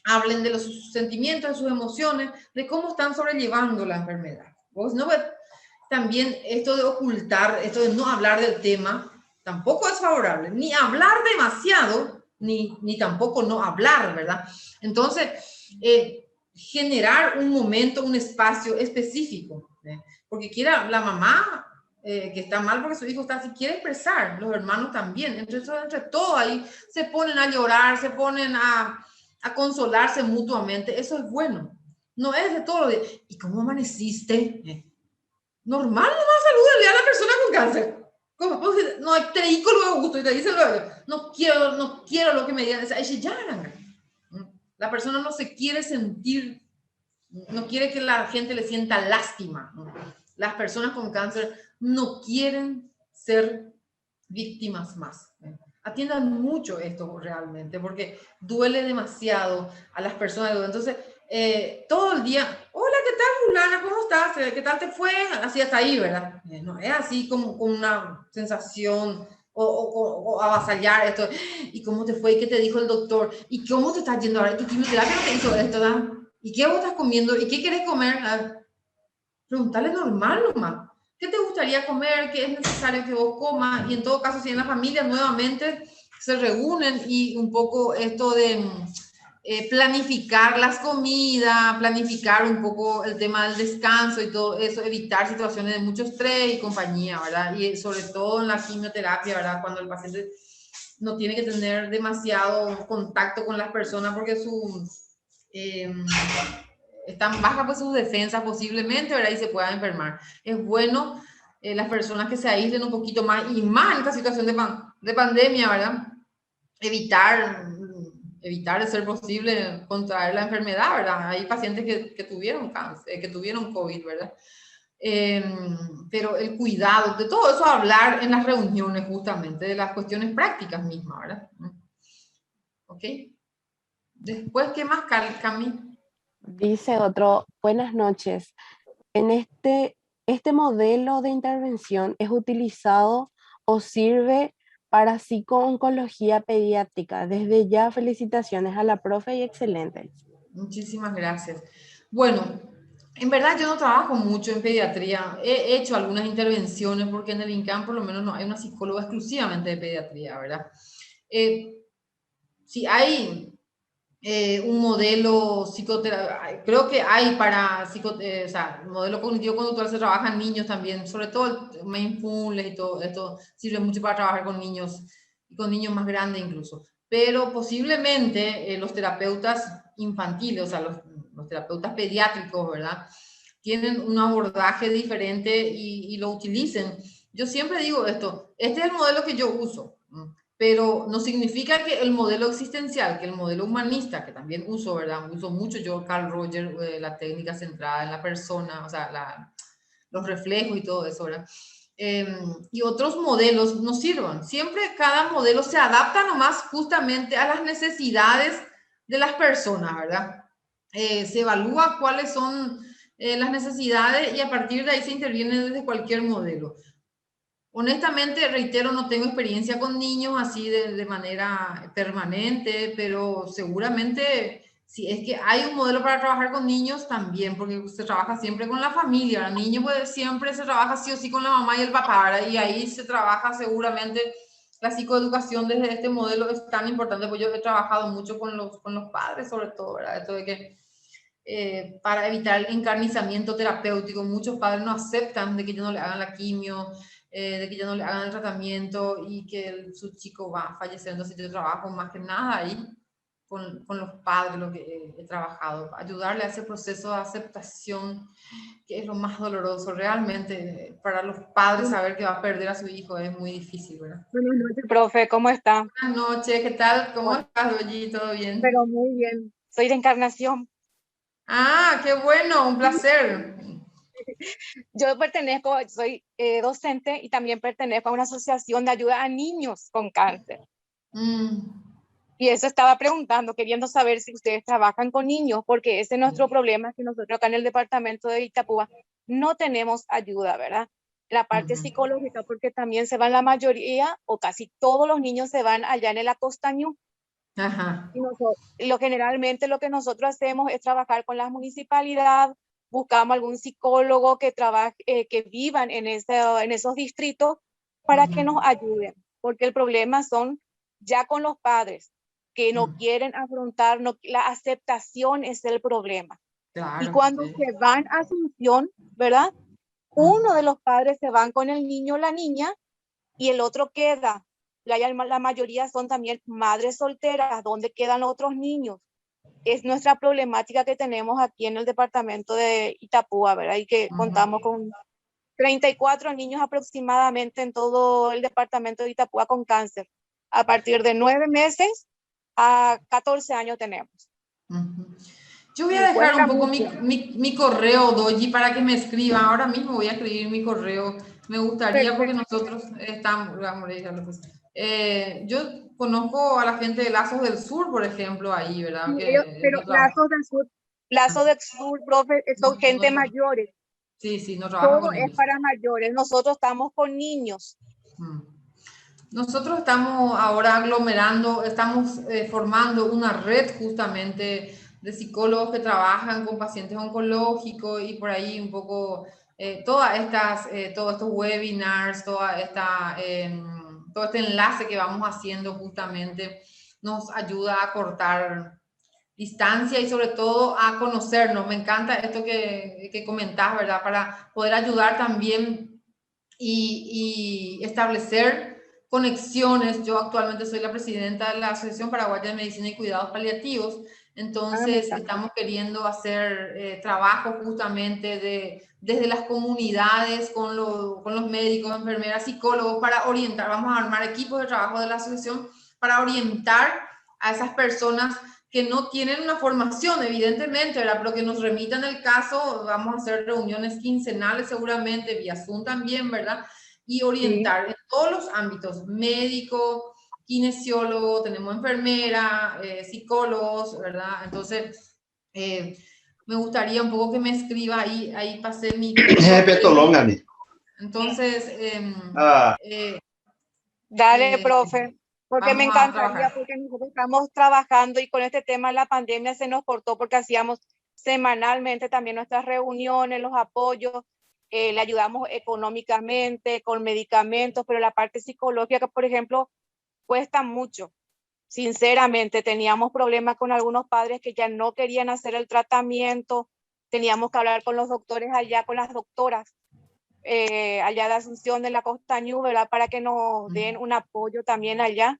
hablen de los sentimientos, de sus emociones, de cómo están sobrellevando la enfermedad. ¿Vos no? También esto de ocultar, esto de no hablar del tema, tampoco es favorable. Ni hablar demasiado, ni tampoco no hablar, ¿verdad? Entonces, generar un momento, un espacio específico, porque quiera la mamá que está mal porque su hijo está así, quiere expresar, los hermanos también, entre todo ahí se ponen a llorar, se ponen a consolarse mutuamente, eso es bueno, no es de todo lo de, ¿y cómo amaneciste? Normal, nomás salúdale a la persona con cáncer. ¿Cómo? No, te digo luego gusto y te dicen luego, no quiero lo que me digan, ella ya, la persona no se quiere sentir, no quiere que la gente le sienta lástima. Las personas con cáncer no quieren ser víctimas más. Atiendan mucho esto realmente, porque duele demasiado a las personas. Entonces, todo el día, hola, ¿qué tal, fulana? ¿Cómo estás? ¿Qué tal te fue? Así hasta ahí, ¿verdad? No es así como con una sensación o avasallar esto. ¿Y cómo te fue? ¿Y qué te dijo el doctor? ¿Y cómo te está yendo ahora? ¿Tu quimioterapia no te hizo esto? ¿Verdad? ¿Y qué vos estás comiendo? ¿Y qué querés comer? Preguntarle normal nomás. ¿Qué te gustaría comer? ¿Qué es necesario que vos comas? Y en todo caso, si en la familia nuevamente se reúnen y un poco esto de planificar las comidas, planificar un poco el tema del descanso y todo eso, evitar situaciones de mucho estrés y compañía, ¿verdad? Y sobre todo en la quimioterapia, ¿verdad? Cuando el paciente no tiene que tener demasiado contacto con las personas porque están bajas pues sus defensas posiblemente, ¿verdad? Y se puedan enfermar. Es bueno las personas que se aíslen un poquito más y más en esta situación de pandemia, ¿verdad? Evitar de ser posible contraer la enfermedad, ¿verdad? Hay pacientes que tuvieron cáncer, que tuvieron COVID, ¿verdad? Pero el cuidado, de todo eso hablar en las reuniones justamente, de las cuestiones prácticas mismas, ¿verdad? ¿Ok? Después, ¿qué más, Cami? Dice otro, buenas noches. En este modelo de intervención es utilizado o sirve para psico-oncología pediátrica. Desde ya, felicitaciones a la profe y excelente. Muchísimas gracias. Bueno, en verdad yo no trabajo mucho en pediatría. He hecho algunas intervenciones porque en el INCAM por lo menos no hay una psicóloga exclusivamente de pediatría, ¿verdad? Si hay un modelo psicoterapéutico, creo que hay para o sea, modelo cognitivo-conductual se trabaja en niños también, sobre todo el mindfulness y todo esto sirve mucho para trabajar con niños y con niños más grandes incluso. Pero posiblemente los terapeutas infantiles, o sea, los terapeutas pediátricos, ¿verdad? Tienen un abordaje diferente y lo utilicen. Yo siempre digo esto, este es el modelo que yo uso, pero no significa que el modelo existencial, que el modelo humanista, que también uso, ¿verdad? Uso mucho yo, Carl Roger, la técnica centrada en la persona, o sea, los reflejos y todo eso, ¿verdad? Y otros modelos no sirvan. Siempre cada modelo se adapta nomás justamente a las necesidades de las personas, ¿verdad? Se evalúa cuáles son las necesidades y a partir de ahí se interviene desde cualquier modelo. Honestamente, reitero, no tengo experiencia con niños así de manera permanente, pero seguramente si es que hay un modelo para trabajar con niños también, porque se trabaja siempre con la familia. El niño pues siempre se trabaja sí o sí con la mamá y el papá, ¿verdad? Y ahí se trabaja seguramente la psicoeducación desde este modelo es tan importante, pues yo he trabajado mucho con los padres sobre todo, ¿verdad? Esto de que para evitar el encarnizamiento terapéutico. Muchos padres no aceptan de que ya no le hagan la quimio, de que ya no le hagan el tratamiento y que su chico va a fallecer. Entonces yo trabajo más que nada ahí con los padres, lo que he trabajado, ayudarle a ese proceso de aceptación, que es lo más doloroso. Realmente, para los padres saber que va a perder a su hijo es muy difícil, ¿verdad? Buenas noches, profe, ¿cómo está? Buenas noches, ¿qué tal? ¿Cómo estás, Doyi? ¿Todo bien? Pero muy bien. Soy de Encarnación. Ah, qué bueno, un placer. Yo pertenezco, soy docente y también pertenezco a una asociación de ayuda a niños con cáncer. Y eso estaba preguntando, queriendo saber si ustedes trabajan con niños, porque ese es nuestro problema, que nosotros acá en el departamento de Itapúa no tenemos ayuda, ¿verdad? La parte psicológica, porque también se van la mayoría o casi todos los niños se van allá en el Acostañú. Ajá. Y generalmente lo que nosotros hacemos es trabajar con la municipalidad, buscamos algún psicólogo que trabaje, que vivan en esos distritos para que nos ayuden, porque el problema son ya con los padres que no quieren afrontar, la aceptación es el problema. Claro, y cuando sí. se van a Asunción, ¿verdad? Uno de los padres se van con el niño o la niña y el otro queda. La mayoría son también madres solteras, ¿dónde quedan los otros niños? Es nuestra problemática que tenemos aquí en el departamento de Itapúa, ¿verdad? Y que contamos con 34 niños aproximadamente en todo el departamento de Itapúa con cáncer. A partir de 9 meses a 14 años tenemos. Yo voy a dejar un poco mi correo, Doyi, para que me escriban. Ahora mismo voy a escribir mi correo. Me gustaría, porque nosotros estamos... yo conozco a la gente de Lazos del Sur, por ejemplo, ahí, ¿verdad? Pero Lazos del Sur, profe, son gente mayores. Sí, no trabajan con niños. Todo es niños. para mayores. Nosotros estamos con niños. Nosotros estamos ahora aglomerando, estamos formando una red justamente de psicólogos que trabajan con pacientes oncológicos y por ahí un poco todos estos webinars, todo este enlace que vamos haciendo justamente nos ayuda a cortar distancia y sobre todo a conocernos. Me encanta esto que comentás, ¿verdad? Para poder ayudar también y establecer conexiones. Yo actualmente soy la presidenta de la Asociación Paraguaya de Medicina y Cuidados Paliativos, entonces estamos queriendo hacer trabajo justamente desde las comunidades con los médicos, enfermeras, psicólogos para orientar. Vamos a armar equipos de trabajo de la asociación para orientar a esas personas que no tienen una formación, evidentemente, ¿verdad? Pero que nos remitan el caso. Vamos a hacer reuniones quincenales seguramente, vía Zoom también, ¿verdad? Y orientar en todos los ámbitos, médico, kinesiólogo, tenemos enfermera, psicólogos, ¿verdad? Entonces, me gustaría un poco que me escriba, ahí pasé mi... Entonces, dale, profe, porque me encantaría, trabajar. porque nosotros estamos trabajando y con este tema de la pandemia se nos cortó porque hacíamos semanalmente también nuestras reuniones, los apoyos, le ayudamos económicamente, con medicamentos, pero la parte psicológica, por ejemplo, cuesta mucho. Sinceramente, teníamos problemas con algunos padres que ya no querían hacer el tratamiento, teníamos que hablar con los doctores allá, con las doctoras allá de Asunción de la Costañú, ¿verdad? Para que nos den un apoyo también allá.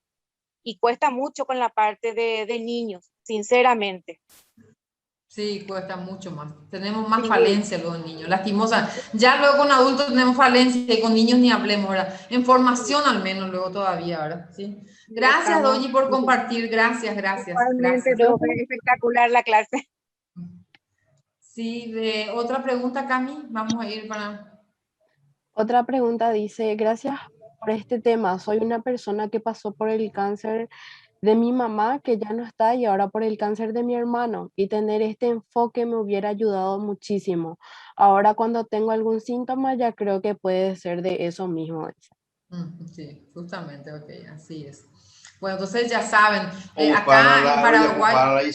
Y cuesta mucho con la parte de niños, sinceramente. Sí, cuesta mucho más. Tenemos más falencia luego en niños, lastimosa. Ya luego con adultos tenemos falencia y con niños ni hablemos, ¿verdad? En formación al menos luego todavía, ¿verdad? Sí. Gracias, Doyi, por compartir. Gracias. Profe, espectacular la clase. Sí, de otra pregunta, Cami. Vamos a ir para... Otra pregunta dice, gracias por este tema. Soy una persona que pasó por el cáncer de mi mamá, que ya no está, y ahora por el cáncer de mi hermano. Y tener este enfoque me hubiera ayudado muchísimo. Ahora cuando tengo algún síntoma, ya creo que puede ser de eso mismo. Sí, justamente, ok, así es. Bueno, entonces ya saben, acá en Paraguay...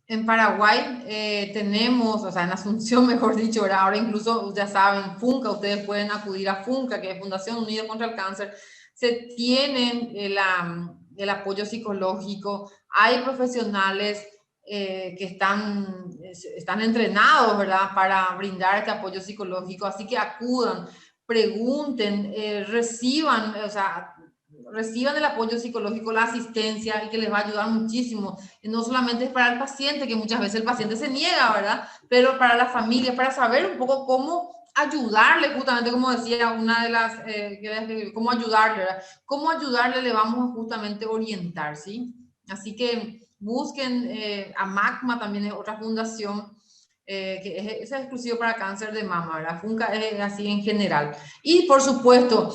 En Paraguay tenemos, o sea, en Asunción, mejor dicho, ¿verdad? Ahora incluso, ya saben, FUNCA, ustedes pueden acudir a FUNCA, que es Fundación Unida contra el Cáncer. Se tienen el apoyo psicológico, hay profesionales que están entrenados, ¿verdad?, para brindar este apoyo psicológico. Así que acudan, pregunten, reciban, o sea, reciban el apoyo psicológico, la asistencia, y que les va a ayudar muchísimo. Y no solamente es para el paciente, que muchas veces el paciente se niega, ¿verdad?, pero para la familia, para saber un poco cómo ayudarle, justamente como decía una de las, cómo ayudarle, ¿verdad? Cómo ayudarle le vamos a justamente orientar, ¿sí? Así que busquen a MACMA, también es otra fundación que es exclusivo para cáncer de mama, ¿verdad? FUNCA es así en general. Y por supuesto,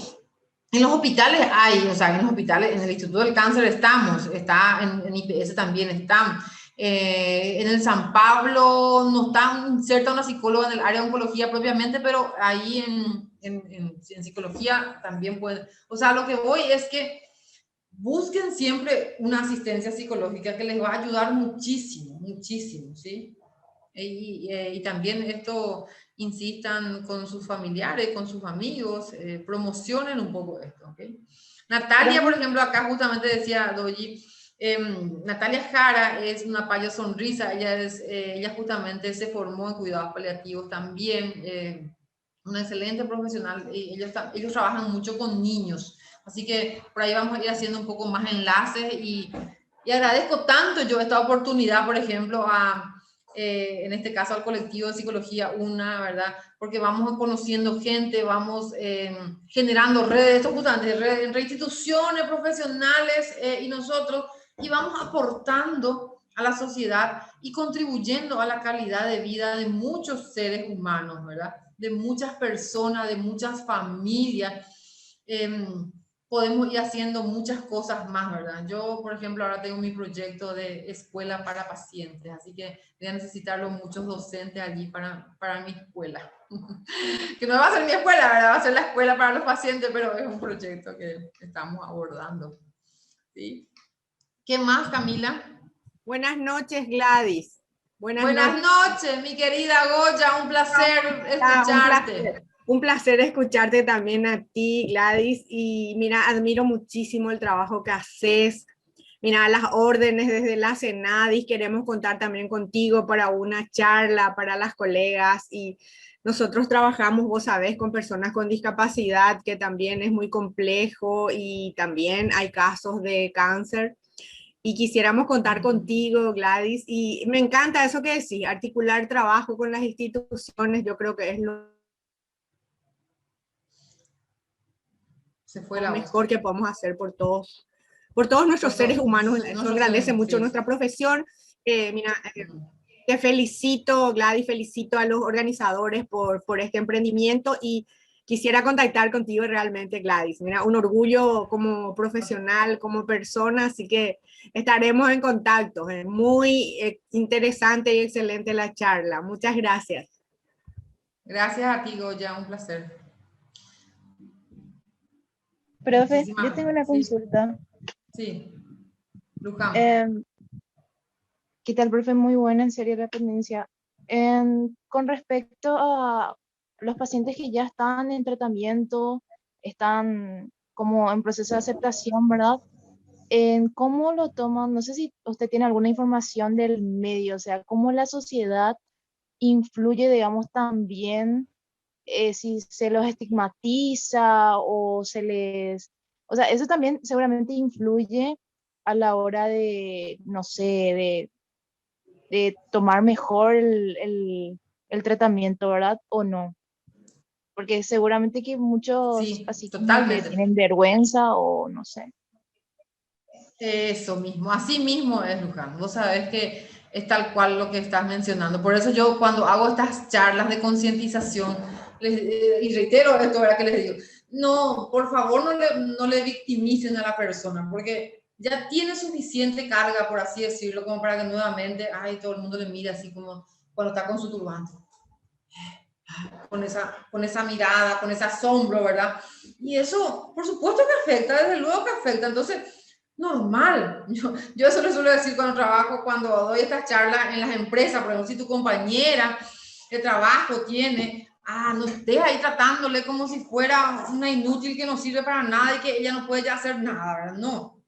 en los hospitales hay, o sea, en los hospitales, en el Instituto del Cáncer estamos, está en IPS también están. En el San Pablo no está inserta una psicóloga en el área de oncología propiamente, pero ahí en psicología también puede. O sea, lo que voy es que busquen siempre una asistencia psicológica que les va a ayudar muchísimo, muchísimo, ¿sí? Y también esto, insistan con sus familiares, con sus amigos, promocionen un poco esto, ¿ok? Natalia, por ejemplo, acá justamente decía Doji, Natalia Jara es una payo sonrisa, ella justamente se formó en cuidados paliativos también, una excelente profesional, y ellos trabajan mucho con niños, así que por ahí vamos a ir haciendo un poco más enlaces y agradezco tanto yo esta oportunidad, por ejemplo, en este caso al colectivo de psicología UNA, ¿verdad? Porque vamos conociendo gente, vamos generando redes, esto justamente, redes entre instituciones profesionales y nosotros, y vamos aportando a la sociedad y contribuyendo a la calidad de vida de muchos seres humanos, ¿verdad? De muchas personas, de muchas familias. Podemos ir haciendo muchas cosas más, ¿verdad? Yo, por ejemplo, ahora tengo mi proyecto de escuela para pacientes, así que voy a necesitar muchos docentes allí para mi escuela. Que no va a ser mi escuela, ¿verdad? Va a ser la escuela para los pacientes, pero es un proyecto que estamos abordando. ¿Sí? ¿Qué más, Camila? Buenas noches, Gladys. Buenas noches, mi querida Goya, un placer escucharte. Un placer escucharte también a ti, Gladys, y mira, admiro muchísimo el trabajo que haces. Mira, las órdenes desde la CENADIS, queremos contar también contigo para una charla para las colegas, y nosotros trabajamos, vos sabés, con personas con discapacidad, que también es muy complejo, y también hay casos de cáncer. Y quisiéramos contar contigo, Gladys, y me encanta eso que decís, articular trabajo con las instituciones, yo creo que es lo mejor que podemos hacer por todos nuestros seres humanos. Eso engrandece mucho nuestra profesión. Mira, te felicito, Gladys, felicito a los organizadores por este emprendimiento, y quisiera contactar contigo realmente, Gladys. Mira, un orgullo como profesional, como persona, así que estaremos en contacto. Muy interesante y excelente la charla. Muchas gracias. Gracias a ti, Goya, un placer. Profe, yo tengo una consulta. Sí, Luján. ¿Qué tal, profe? Muy buena, en serio, la ponencia. Con respecto a los pacientes que ya están en tratamiento, están como en proceso de aceptación, ¿verdad? ¿Cómo lo toman? No sé si usted tiene alguna información del medio, o sea, cómo la sociedad influye, digamos, también, si se los estigmatiza o se les... O sea, eso también seguramente influye a la hora de, no sé, de tomar mejor el tratamiento, ¿verdad? ¿O no? Porque seguramente que muchos Sí, así como totalmente. que tienen vergüenza o no sé. Eso mismo, así mismo es, Luján. Vos sabés que es tal cual lo que estás mencionando. Por eso yo cuando hago estas charlas de concientización, y reitero esto, ¿verdad? Que les digo, no, por favor no le victimicen a la persona, porque ya tiene suficiente carga, por así decirlo, como para que nuevamente, ay, todo el mundo le mire así como cuando está con su turbante. Con esa mirada, con ese asombro, ¿verdad? Y eso, por supuesto que afecta, desde luego que afecta. Entonces, normal. Yo eso le suelo decir cuando trabajo, cuando doy estas charlas en las empresas, por ejemplo, si tu compañera de trabajo tiene, no estés ahí tratándole como si fuera una inútil que no sirve para nada y que ella no puede ya hacer nada, ¿verdad? No.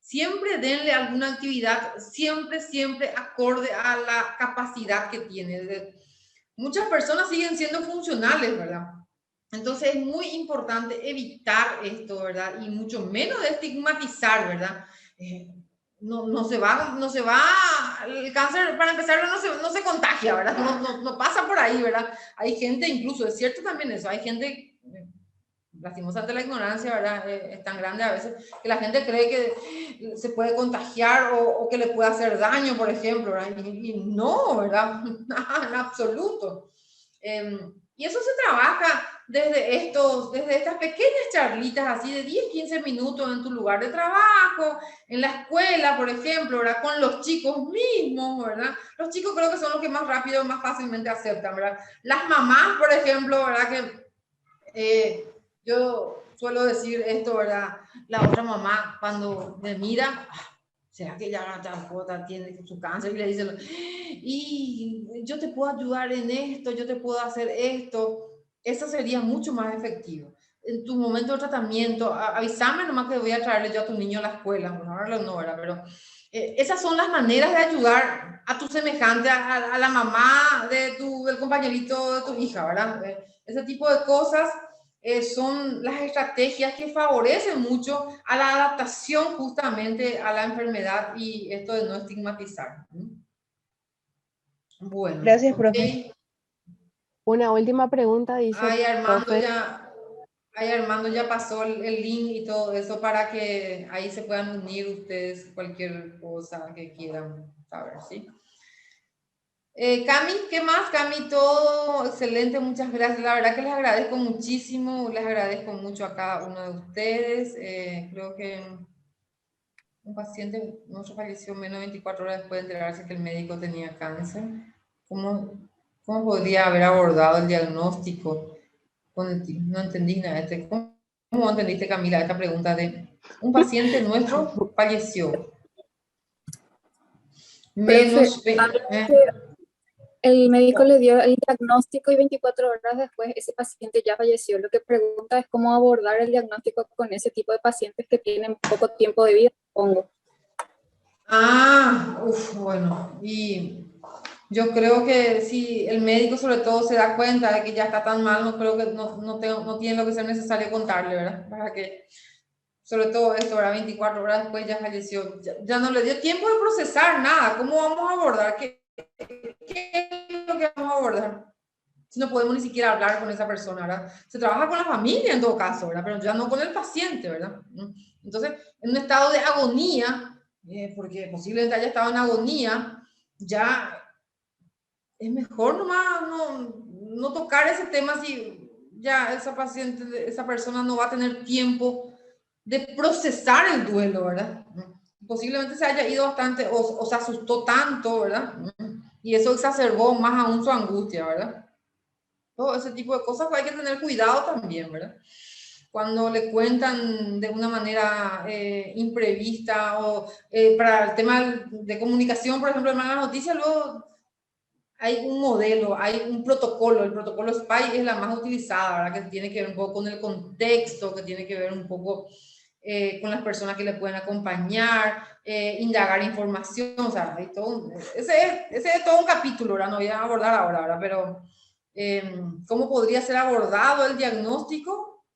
siempre denle alguna actividad, siempre acorde a la capacidad que tiene. Muchas personas siguen siendo funcionales, ¿verdad? Entonces es muy importante evitar esto, ¿verdad? Y mucho menos de estigmatizar, ¿verdad? No se va, el cáncer, para empezar, no se contagia, ¿verdad? No pasa por ahí, ¿verdad? Hay gente, incluso, es cierto también eso, hay gente, lastimosamente la ignorancia, ¿verdad? Es tan grande a veces que la gente cree que se puede contagiar o que le puede hacer daño, por ejemplo, ¿verdad? Y no, ¿verdad? En absoluto. Y eso se trabaja desde estas pequeñas charlitas así de 10, 15 minutos en tu lugar de trabajo, en la escuela, por ejemplo, ¿verdad? Con los chicos mismos, ¿verdad? Los chicos creo que son los que más rápido, más fácilmente aceptan, ¿verdad? Las mamás, por ejemplo, ¿verdad? Que yo suelo decir esto, ¿verdad? La otra mamá cuando me mira, ¿será que ya tiene su cáncer? Y le dice, y yo te puedo ayudar en esto, yo te puedo hacer esto. Eso sería mucho más efectivo. En tu momento de tratamiento, avísame nomás que voy a traerle yo a tu niño a la escuela. Bueno, ahora no, ¿verdad? Pero esas son las maneras de ayudar a tu semejante, a la mamá del compañerito de tu hija, ¿verdad? Ese tipo de cosas son las estrategias que favorecen mucho a la adaptación justamente a la enfermedad y esto de no estigmatizar. Bueno. Gracias, Ok. profe. Una última pregunta, dice Ay, profe. Armando ya pasó el link y todo eso para que ahí se puedan unir ustedes cualquier cosa que quieran saber, ¿sí? Cami, ¿qué más? Cami, todo excelente, muchas gracias. La verdad que les agradezco muchísimo, les agradezco mucho a cada uno de ustedes. Creo que un paciente nuestro falleció menos de 24 horas después de enterarse que el médico tenía cáncer. ¿Cómo podría haber abordado el diagnóstico? No entendí nada. ¿Cómo entendiste, Camila, esta pregunta de un paciente nuestro falleció? Menos... El médico le dio el diagnóstico y 24 horas después ese paciente ya falleció. Lo que pregunta es cómo abordar el diagnóstico con ese tipo de pacientes que tienen poco tiempo de vida, supongo. Bueno, y yo creo que si el médico sobre todo se da cuenta de que ya está tan mal, no creo que no tiene lo que sea necesario contarle, ¿verdad? Para que, sobre todo esto, ¿verdad? 24 horas después ya falleció, ya no le dio tiempo de procesar nada. ¿Cómo vamos a abordar? ¿Qué es lo que vamos a abordar? Si no podemos ni siquiera hablar con esa persona, ¿verdad? Se trabaja con la familia en todo caso, ¿verdad? Pero ya no con el paciente, ¿verdad? Entonces, en un estado de agonía, porque posiblemente haya estado en agonía, ya es mejor nomás no tocar ese tema si ya esa persona no va a tener tiempo de procesar el duelo, ¿verdad? Posiblemente se haya ido bastante o se asustó tanto, ¿verdad? Y eso exacerbó más aún su angustia, ¿verdad? Todo ese tipo de cosas hay que tener cuidado también, ¿verdad? Cuando le cuentan de una manera imprevista o para el tema de comunicación, por ejemplo, en las noticias, luego hay un modelo, hay un protocolo, el protocolo SPY es la más utilizada, ¿verdad? Que tiene que ver un poco con el contexto, que tiene que ver un poco con las personas que le pueden acompañar, indagar información, o sea, hay todo ese es todo un capítulo, ¿verdad? No voy a abordar ahora, ¿verdad? Pero ¿cómo podría ser abordado el diagnóstico?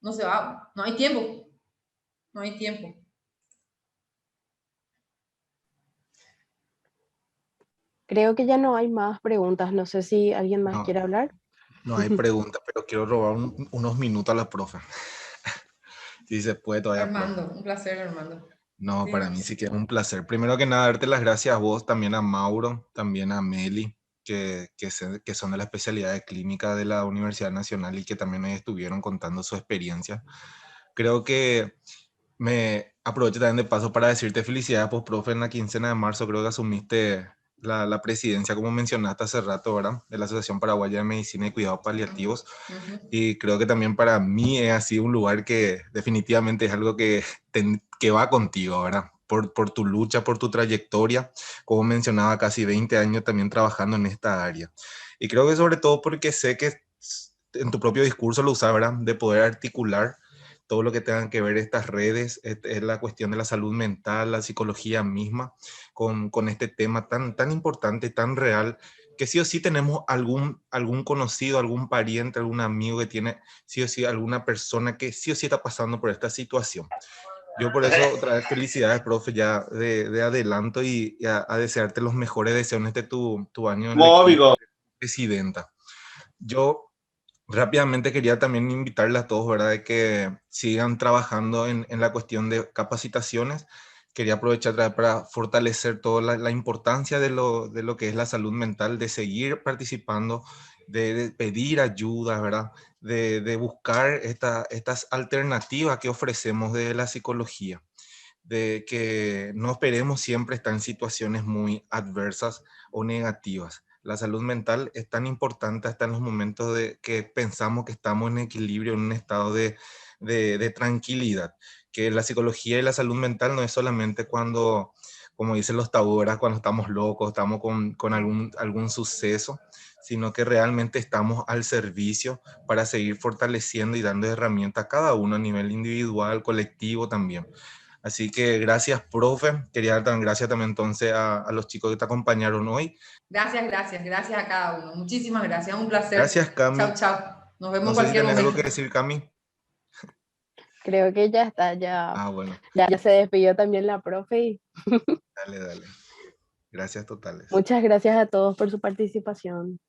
No se va, no hay tiempo, no hay tiempo. Creo que ya no hay más preguntas. No sé si alguien más quiere hablar. No hay preguntas, pero quiero robar unos minutos a la profe. Si se puede todavía. Armando, profe. un placer, Armando. No, Sí. para mí sí que es un placer. Primero que nada, darte las gracias a vos, también a Mauro, también a Meli, que son de la especialidad de clínica de la Universidad Nacional y que también hoy estuvieron contando su experiencia. Creo que me aprovecho también de paso para decirte felicidades, pues, profe, en la quincena de marzo creo que asumiste la presidencia, como mencionaste hace rato, ¿verdad? De la Asociación Paraguaya de Medicina y Cuidados Paliativos. Y creo que también para mí es así un lugar que definitivamente es algo que va contigo, ¿verdad? Por tu lucha, por tu trayectoria, como mencionaba, casi 20 años también trabajando en esta área. Y creo que sobre todo porque sé que en tu propio discurso lo usas, ¿verdad? De poder articular todo lo que tengan que ver estas redes, es la cuestión de la salud mental, la psicología misma, con este tema tan importante, tan real, que sí o sí tenemos algún conocido, algún pariente, algún amigo que tiene sí o sí alguna persona que sí o sí está pasando por esta situación. Yo por eso otra vez felicidades, profe, ya de adelanto y a desearte los mejores deseos en tu año en equipo de presidenta. Yo rápidamente quería también invitarles a todos, ¿verdad?, de que sigan trabajando en la cuestión de capacitaciones. Quería aprovechar para fortalecer toda la importancia de lo que es la salud mental, de seguir participando, de pedir ayuda, ¿verdad?, de buscar estas alternativas que ofrecemos de la psicología, de que no esperemos siempre estar en situaciones muy adversas o negativas. La salud mental es tan importante hasta en los momentos de que pensamos que estamos en equilibrio, en un estado de tranquilidad. Que la psicología y la salud mental no es solamente cuando, como dicen los tabúes, cuando estamos locos, estamos con algún suceso, sino que realmente estamos al servicio para seguir fortaleciendo y dando herramientas a cada uno a nivel individual, colectivo también. Así que gracias, profe. Quería dar gracias también entonces a los chicos que te acompañaron hoy. Gracias a cada uno. Muchísimas gracias, un placer. Gracias, Cami. Chao, chao. Nos vemos No en sé si cualquier tenés momento. algo que decir, Cami. Creo que ya está, ya Bueno. Ya se despidió también la profe. Y Dale. Gracias totales. muchas gracias a todos por su participación.